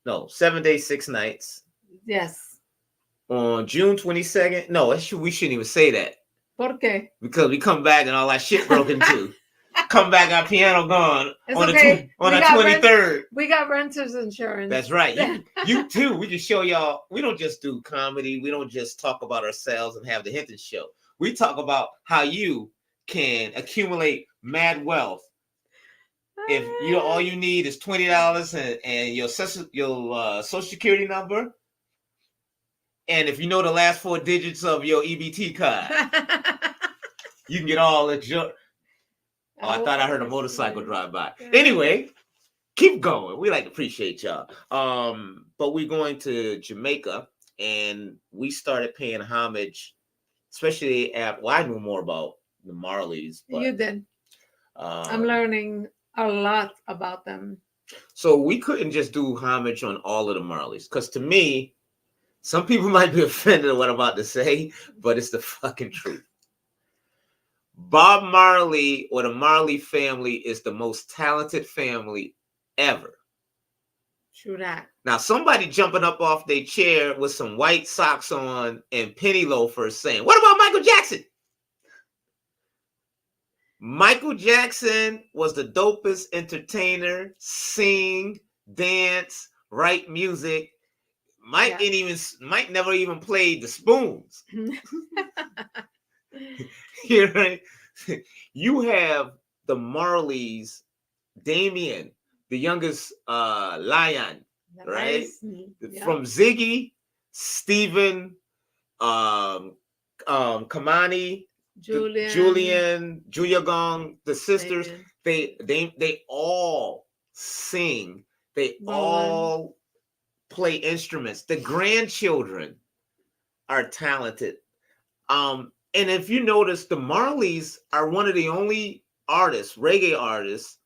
No, 7 days, 6 nights.
Yes.
On June 22nd. No, we shouldn't even say that.
¿Por qué?
Because we come back and all that shit broke into. Come back, our piano gone on
okay.
the 23rd.
We got renter's insurance.
That's right. You too. We just show y'all. We don't just do comedy. We don't just talk about ourselves and have the HinTons show. We talk about how you can accumulate mad wealth. If all you need is $20 and your social security number, and if you know the last 4 digits of your EBT card, you can get all the junk. Oh, I thought I heard a motorcycle drive by. Anyway, keep going. We like to appreciate y'all. But we're going to Jamaica, and we started paying homage, especially I knew more about the Marleys. But,
you did. I'm learning a lot about them.
So we couldn't just do homage on all of the Marleys, because to me, some people might be offended at what I'm about to say, but it's the fucking truth. Bob Marley or the Marley family is the most talented family ever.
True that.
Now, somebody jumping up off their chair with some white socks on and penny loafers saying, what about Michael Jackson? Michael Jackson was the dopest entertainer, sing, dance, write music. Mike never even played the spoons. Right? You have the Marleys, Damien, the youngest lion, right?
Yeah.
From Ziggy, Stephen, Kamani, Julia Gong, the sisters, they all sing. They all play instruments. The grandchildren are talented. And if you notice, the Marleys are one of the only artists, reggae artists,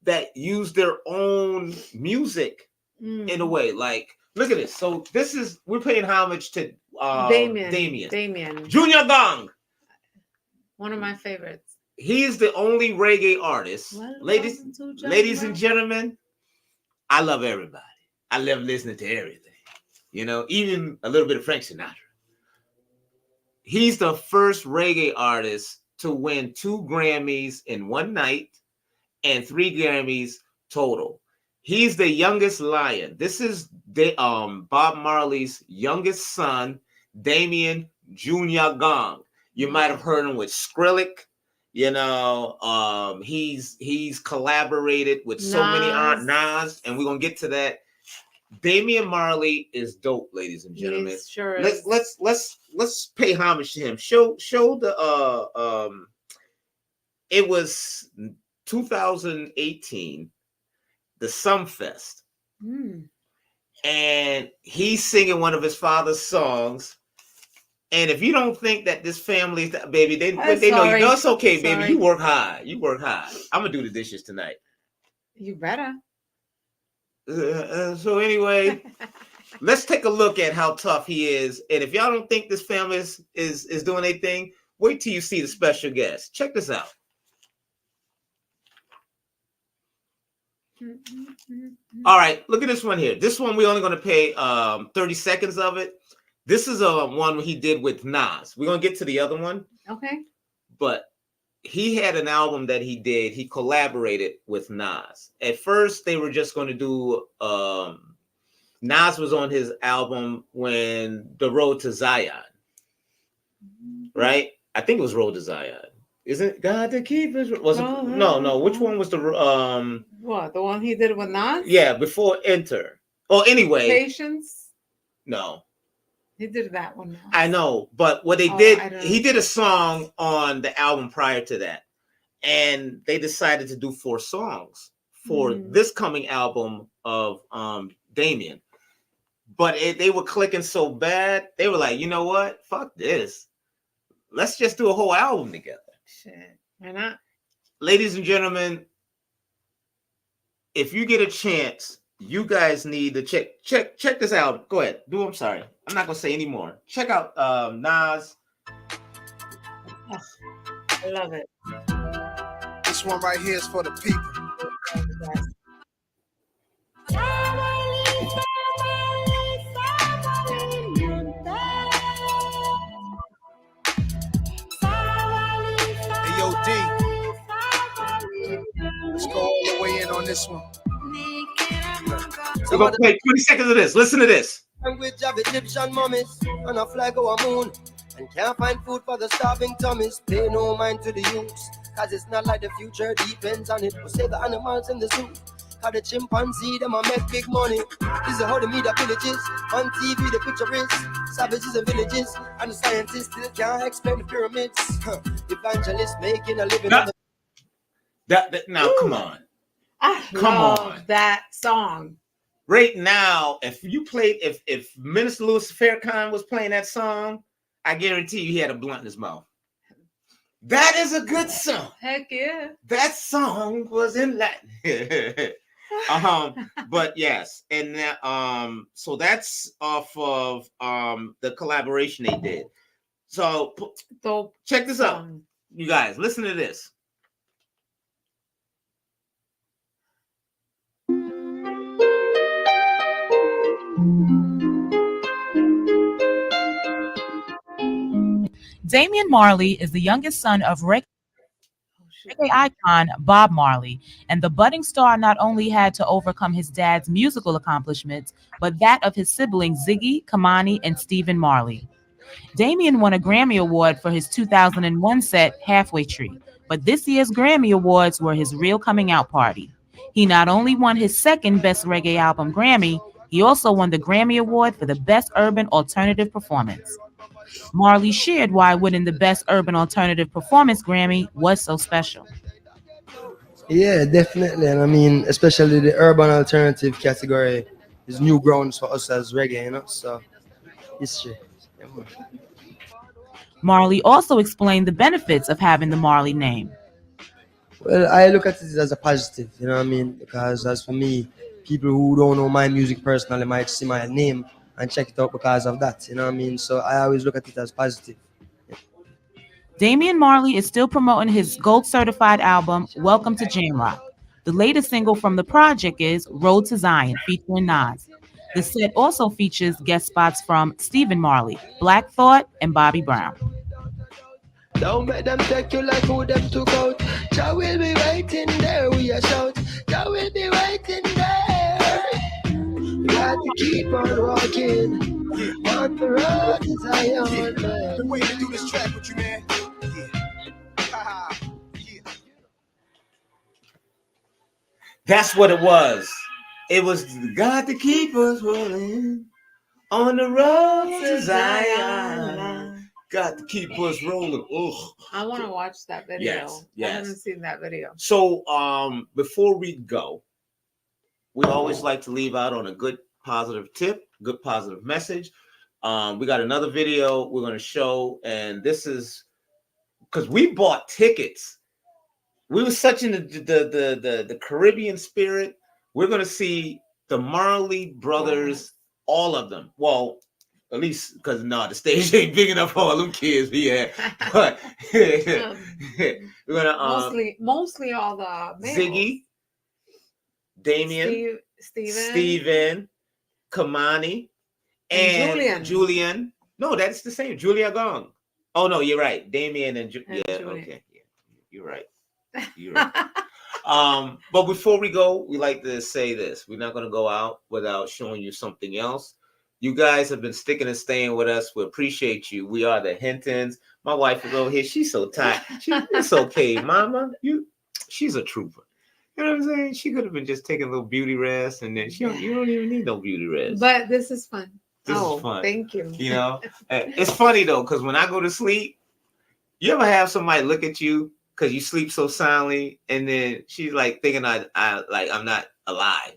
that use their own music in a way. Like, look at this. So we're paying homage to Damien. Junior Gong.
One of my favorites.
He is the only reggae artist. Ladies and gentlemen, I love everybody. I love listening to everything. You know, even a little bit of Frank Sinatra. He's the first reggae artist to win 2 Grammys in one night and 3 Grammys total. He's the youngest lion. This is Bob Marley's youngest son, Damien Junior Gong. You might have heard him with Skrillex. You know, he's collaborated with so many Nas, and we're gonna get to that. Damian Marley is dope, ladies and gentlemen.
Sure.
Let's pay homage to him. Show the it was 2018, the Sumfest, and he's singing one of his father's songs. And if you don't think that this family, baby, they know you know it's okay, baby. You work hard. I'm gonna do the dishes tonight.
You better.
So anyway, let's take a look at how tough he is. And if y'all don't think this family is doing anything, wait till you see the special guest. Check this out. All right, look at this one here. This one we're only going to pay 30 seconds of it. This is a one he did with Nas. We're going to get to the other one.
Okay.
But he had an album that he did. He collaborated with Nas. At first, they were just going to do Nas was on his album when The Road to Zion. Right? I think it was Road to Zion. Isn't God to keep us? No. Which one was the
what? The one he did with Nas?
Yeah, before Enter. Oh, anyway.
Patience?
No.
He did that one now.
I know, but what they did, he did a song on the album prior to that, and they decided to do 4 songs for this coming album of Damien. But they were clicking so bad, they were like, you know what? Fuck this. Let's just do a whole album together.
Shit, why not?
Ladies and gentlemen, if you get a chance, you guys need to check this out. Go ahead. I'm sorry. I'm not gonna say any more. Check out Nas.
Oh, I love it.
This one right here is for the people. Hey, yo, D. Let's go all the way in on this one.
We're gonna play 20 seconds of this. Listen to this.
Language of Egyptian mummies on a flag over a moon, and can't find food for the starving tummies. Pay no mind to the youths, cause it's not like the future depends on it. We'll save the animals in the zoo, cause the chimpanzee them a make big money. This is how the media villages on TV. The picture is savages and villages, and the scientists still can't explain the pyramids. Evangelists making a living.
Now, come on.
I love that song.
Right now, if Minister Louis Farrakhan was playing that song, I guarantee you he had a blunt in his mouth. That is a good song.
Heck yeah.
That song was in Latin. But yes, and so that's off of the collaboration they did. So check this out. You guys, listen to this.
Damian Marley is the youngest son of reggae icon Bob Marley, and the budding star not only had to overcome his dad's musical accomplishments, but that of his siblings Ziggy, Kamani, and Stephen Marley. Damian won a Grammy Award for his 2001 set Halfway Tree, but this year's Grammy Awards were his real coming out party. He not only won his second Best Reggae Album Grammy, he also won the Grammy Award for the Best Urban Alternative Performance. Marley shared why winning the Best Urban Alternative Performance Grammy was so special.
Yeah, definitely. And I mean, especially the urban alternative category is new grounds for us as reggae, you know? So, history. Yeah, man.
Marley also explained the benefits of having the Marley name.
Well, I look at it as a positive, you know what I mean? Because as for me, people who don't know my music personally might see my name and check it out because of that, you know what I mean? So I always look at it as positive.
Damian Marley is still promoting his gold certified album, Welcome to Jamrock. The latest single from the project is Road to Zion, featuring Nas. The set also features guest spots from Stephen Marley, Black Thought, and Bobby Brown.
Don't let them take you like who them took out. Jah will be waiting there, we a shout. Jah will be waiting there. You got to keep on walking on the road to Zion.
Been waiting to do this track with you, man.
That's what it was. It was God to keep us rolling on the road to Zion. Got to keep us rolling. Ugh.
I want to watch that video.
Yes.
I haven't seen that video.
So before we go, we always like to leave out on a good positive tip, good positive message. We got another video we're going to show, and this is because we bought tickets. We were such in the Caribbean spirit. We're going to see the Marley brothers, all of them. Well, at least because the stage ain't big enough for all them kids. Yeah, but we're gonna
mostly all the males.
Ziggy, Damien, Steven, Kamani, and Julian. No, that's the same. Julia Gong. Oh no, you're right. Damien and Julian. Okay, yeah, you're right. You're right. But before we go, we like to say this. We're not going to go out without showing you something else. You guys have been sticking and staying with us. We appreciate you. We are the HinTons. My wife is over here. She's so tired. It's okay, Mama. She's a trooper. You know what I'm saying? She could have been just taking a little beauty rest, and then you don't even need no beauty rest.
But this is fun.
This is fun.
Thank you.
You know, it's funny though, because when I go to sleep, you ever have somebody look at you because you sleep so soundly, and then she's like thinking I'm not alive.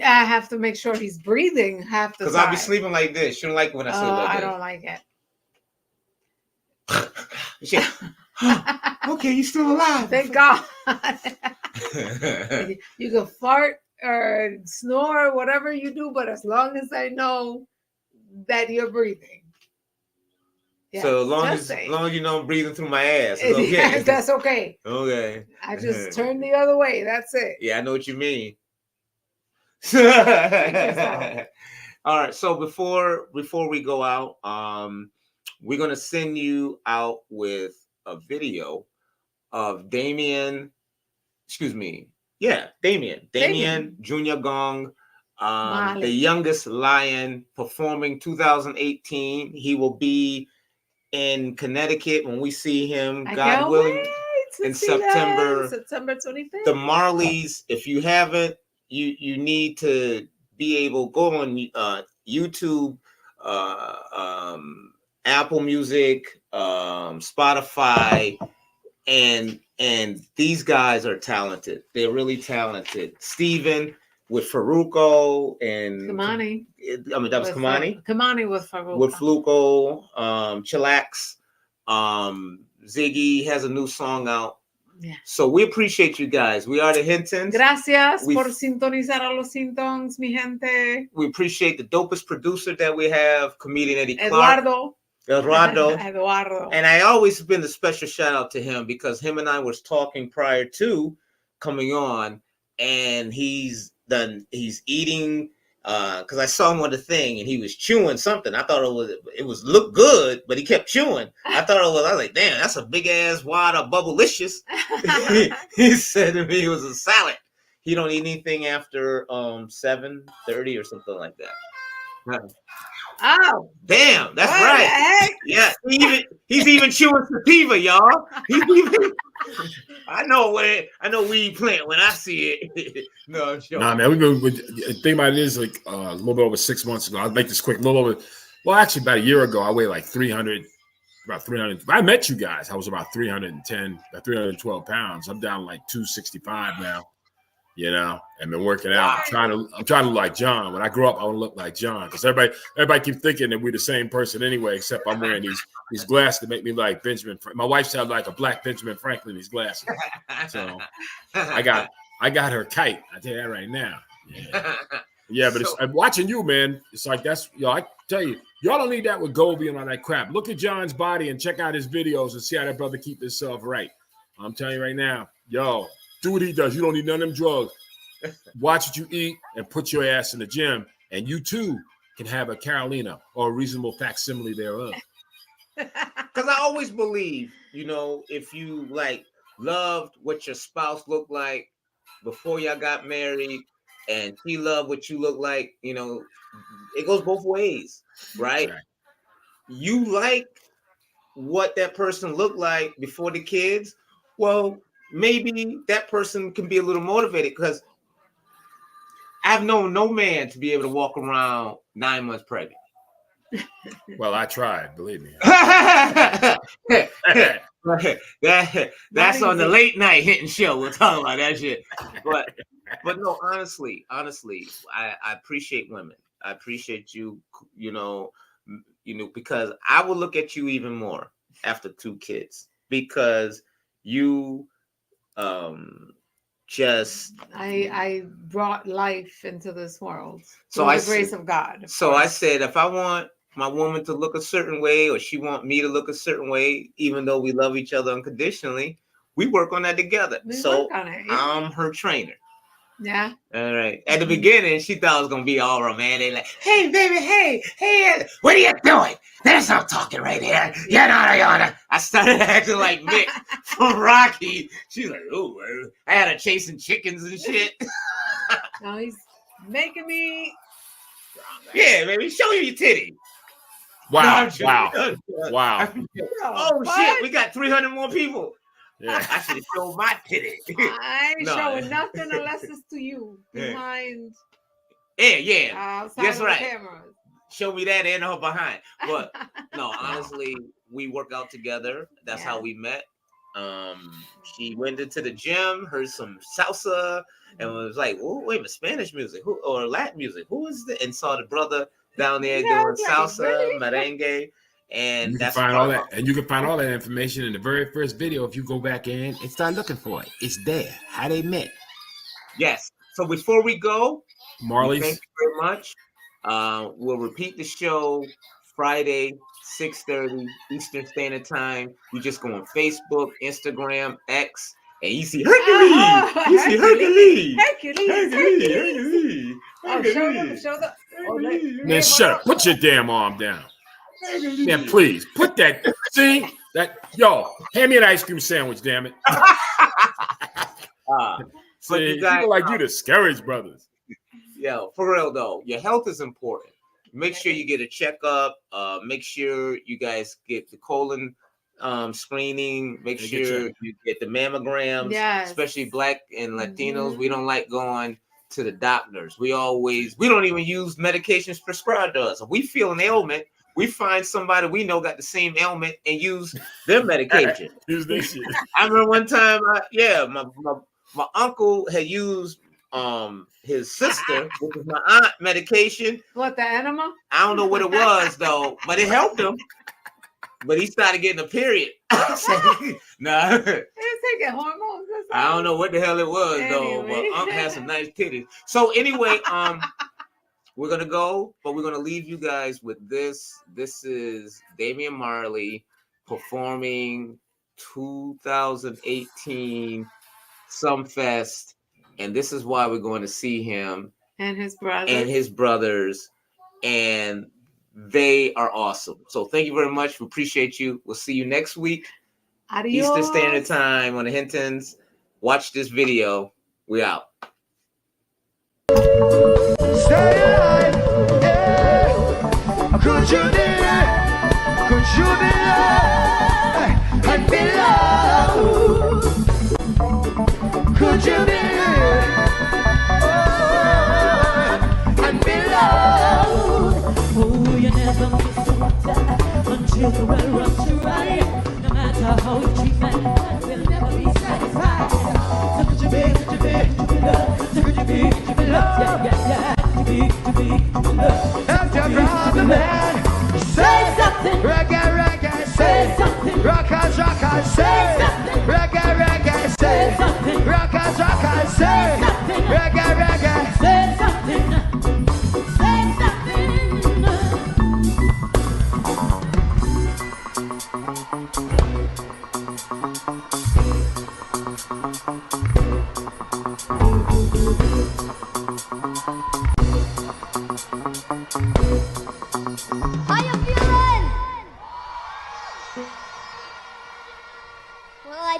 I have to make sure he's breathing half the time.
Because I'll be sleeping like this. She don't like when I sleep like
I
this.
don't like it.
Okay, you're still alive.
Thank God. You can fart or snore, whatever you do, but as long as I know that you're breathing.
Yes, so as long as you know I'm breathing through my ass, it's okay.
Yes, that's okay.
Okay.
I just turn the other way. That's it.
Yeah, I know what you mean. All right. So before we go out, we're gonna send you out with a video of Damien. Excuse me. Yeah, Damien Junior Gong, the youngest lion, performing 2018. He will be in Connecticut when we see him, God willing, in September
25th.
The Marleys, if you haven't, you need to be able to go on YouTube, Apple Music, Spotify, and these guys are talented. They're really talented. Steven with Faruko and
Kamani.
I mean, that was Kamani.
Kamani with Faruko.
With Fluco, Chillax, Ziggy has a new song out.
Yeah.
So we appreciate you guys. We are the HinTons.
Gracias por sintonizar a los HinTons, mi gente.
We appreciate the dopest producer that we have, comedian Eddie Clark. Eduardo. And I always been a special shout out to him because him and I was talking prior to coming on, and he's eating because I saw him on the thing and he was chewing something. I thought it was look good, but he kept chewing. I was like, damn, that's a big ass wad of Bubblicious. He said to me it was a salad. He don't eat anything after 7:30 or something like that.
Oh,
damn, that's right. Yeah, he's even chewing sativa, y'all. I know weed plant when I see it. No, I'm sure.
Nah, man, we've been think about it is like a little bit over 6 months ago. I'll make this quick. A little over Well, actually, about a year ago, I weighed like 300. About 300. I met you guys. I was about 310, about 312 pounds. I'm down like 265 now, and been working out. I'm trying to look like John. When I grow up, I want to look like John because everybody keeps thinking that we're the same person anyway, except I'm wearing these glasses that make me like Benjamin. My wife sounds like a black Benjamin Franklin, these glasses. So I got her kite. I tell you that right now. Yeah, but I'm watching you, man. It's like I tell you, y'all don't need that with Goldie and all that crap. Look at John's body and check out his videos and see how that brother keep himself right. I'm telling you right now, yo, do what he does. You don't need none of them drugs. Watch what you eat and put your ass in the gym, and you too can have a Carolina or a reasonable facsimile thereof.
Because I always believe, if you like loved what your spouse looked like before y'all got married, and she loved what you look like, it goes both ways, right? You like what that person looked like before the kids. Well, maybe that person can be a little motivated because I've known no man to be able to walk around 9 months pregnant.
Well, I tried, believe me.
That's on the late night hitting show. We'll talk about that shit. But no, honestly, I appreciate women. I appreciate you, because I will look at you even more after 2 kids because you
I brought life into this world.
So
the grace of God.
So I said, if I want my woman to look a certain way, or she want me to look a certain way, even though we love each other unconditionally, we work on that together. I'm her trainer.
Yeah.
All right. At the beginning, she thought it was gonna be all romantic, like, "Hey, baby, hey, what are you doing? There's no talking right here. Yada." I started acting like Mick from Rocky. She's like, "Oh, I had her chasing chickens and shit."
Now he's making me.
Yeah, baby, show you your titty.
Wow!
Oh shit, we got 300 more people. Yeah, I should have shown my titty.
I ain't showing nothing unless it's to you behind.
Yeah. That's right.
Cameras.
Show me that and her behind. But no, honestly, we work out together. That's how we met. She went into the gym, heard some salsa, and was like, "Oh, wait a minute, Spanish music or Latin music? Who is that?" And saw the brother down there doing salsa, merengue. And
you can find all that, and you can find all that information in the very first video if you go back in and start looking for it. It's there. How they met.
Yes. So before we go,
Marley's.
Thank you very much. We'll repeat the show Friday, 6:30 Eastern Standard Time. You just go on Facebook, Instagram, X, and you see Hercules. You see Hercules.
Show the.
Man, shut up. Put your damn arm down. Man, please put that. See that, hand me an ice cream sandwich, damn it. See, people like you discourage brothers.
Yeah, for real though, your health is important. Make sure you get a checkup. Make sure you guys get the colon screening. Make sure you get the mammograms. Especially Black and Latinos. We don't like going to the doctors. We don't even use medications prescribed to us. If we feel an ailment, we find somebody we know got the same ailment and use their medication.
Use this shit.
I remember one time, my uncle had used his sister, which was my aunt, medication.
What, the enema?
I don't know what it was though, but it helped him. But he started getting a period. Nah.
He was taking hormones.
I don't know what the hell it was though, but Unc had some nice titties. So anyway, we're gonna go, but we're gonna leave you guys with this. This is Damian Marley performing 2018 Sumfest, and this is why we're going to see him
and his
brothers, and they are awesome. So thank you very much. We appreciate you. We'll see you next week.
Adios.
Eastern Standard Time on the HinTons. Watch this video. We out.
Stay alive, yeah. Could you be loved and be loved? Could you be and be loved? Oh, you never miss Help your brother man. Say something. Reggae, reggae, say something. Rockers, rockers, say something. Reggae, reggae, say something. Rockers, rockers, say something. Reggae, reggae, say something. Say something.
How you feeling? Well, I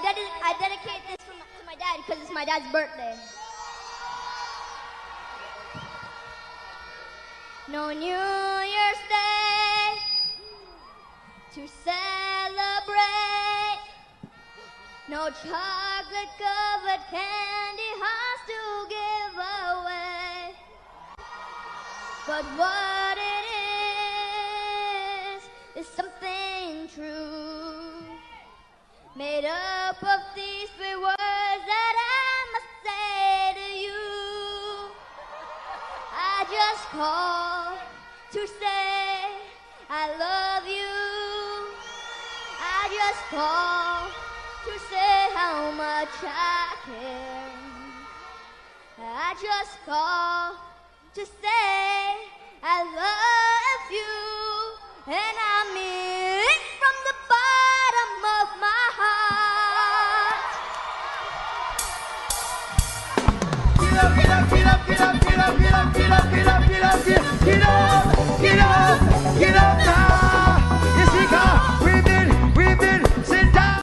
dedicate this to my dad because it's my dad's birthday. No New Year's Day to celebrate. No chocolate covered candy hearts to give away. But what it is something true, made up of these three words that I must say to you. I just call to say I love you. I just call to say how much I care. I just call to say I love you, and I mean it from the bottom of my heart.
Get up, get up, get up, get up, get up, get up, get up, get up, get up, get up, get up, get up now. Yes, we've been, sit down.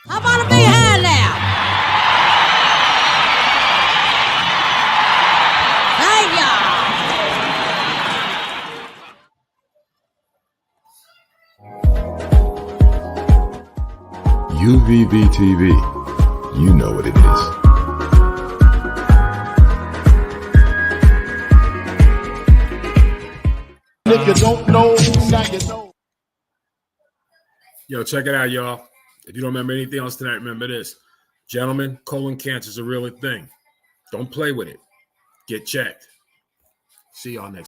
I wanna be here now. Thank y'all.
UVVTV, you know what it is.
If you don't know, now you know. Yo, check it out, y'all. If you don't remember anything else tonight, remember this. Gentlemen, colon cancer is a real thing. Don't play with it. Get checked. See y'all next.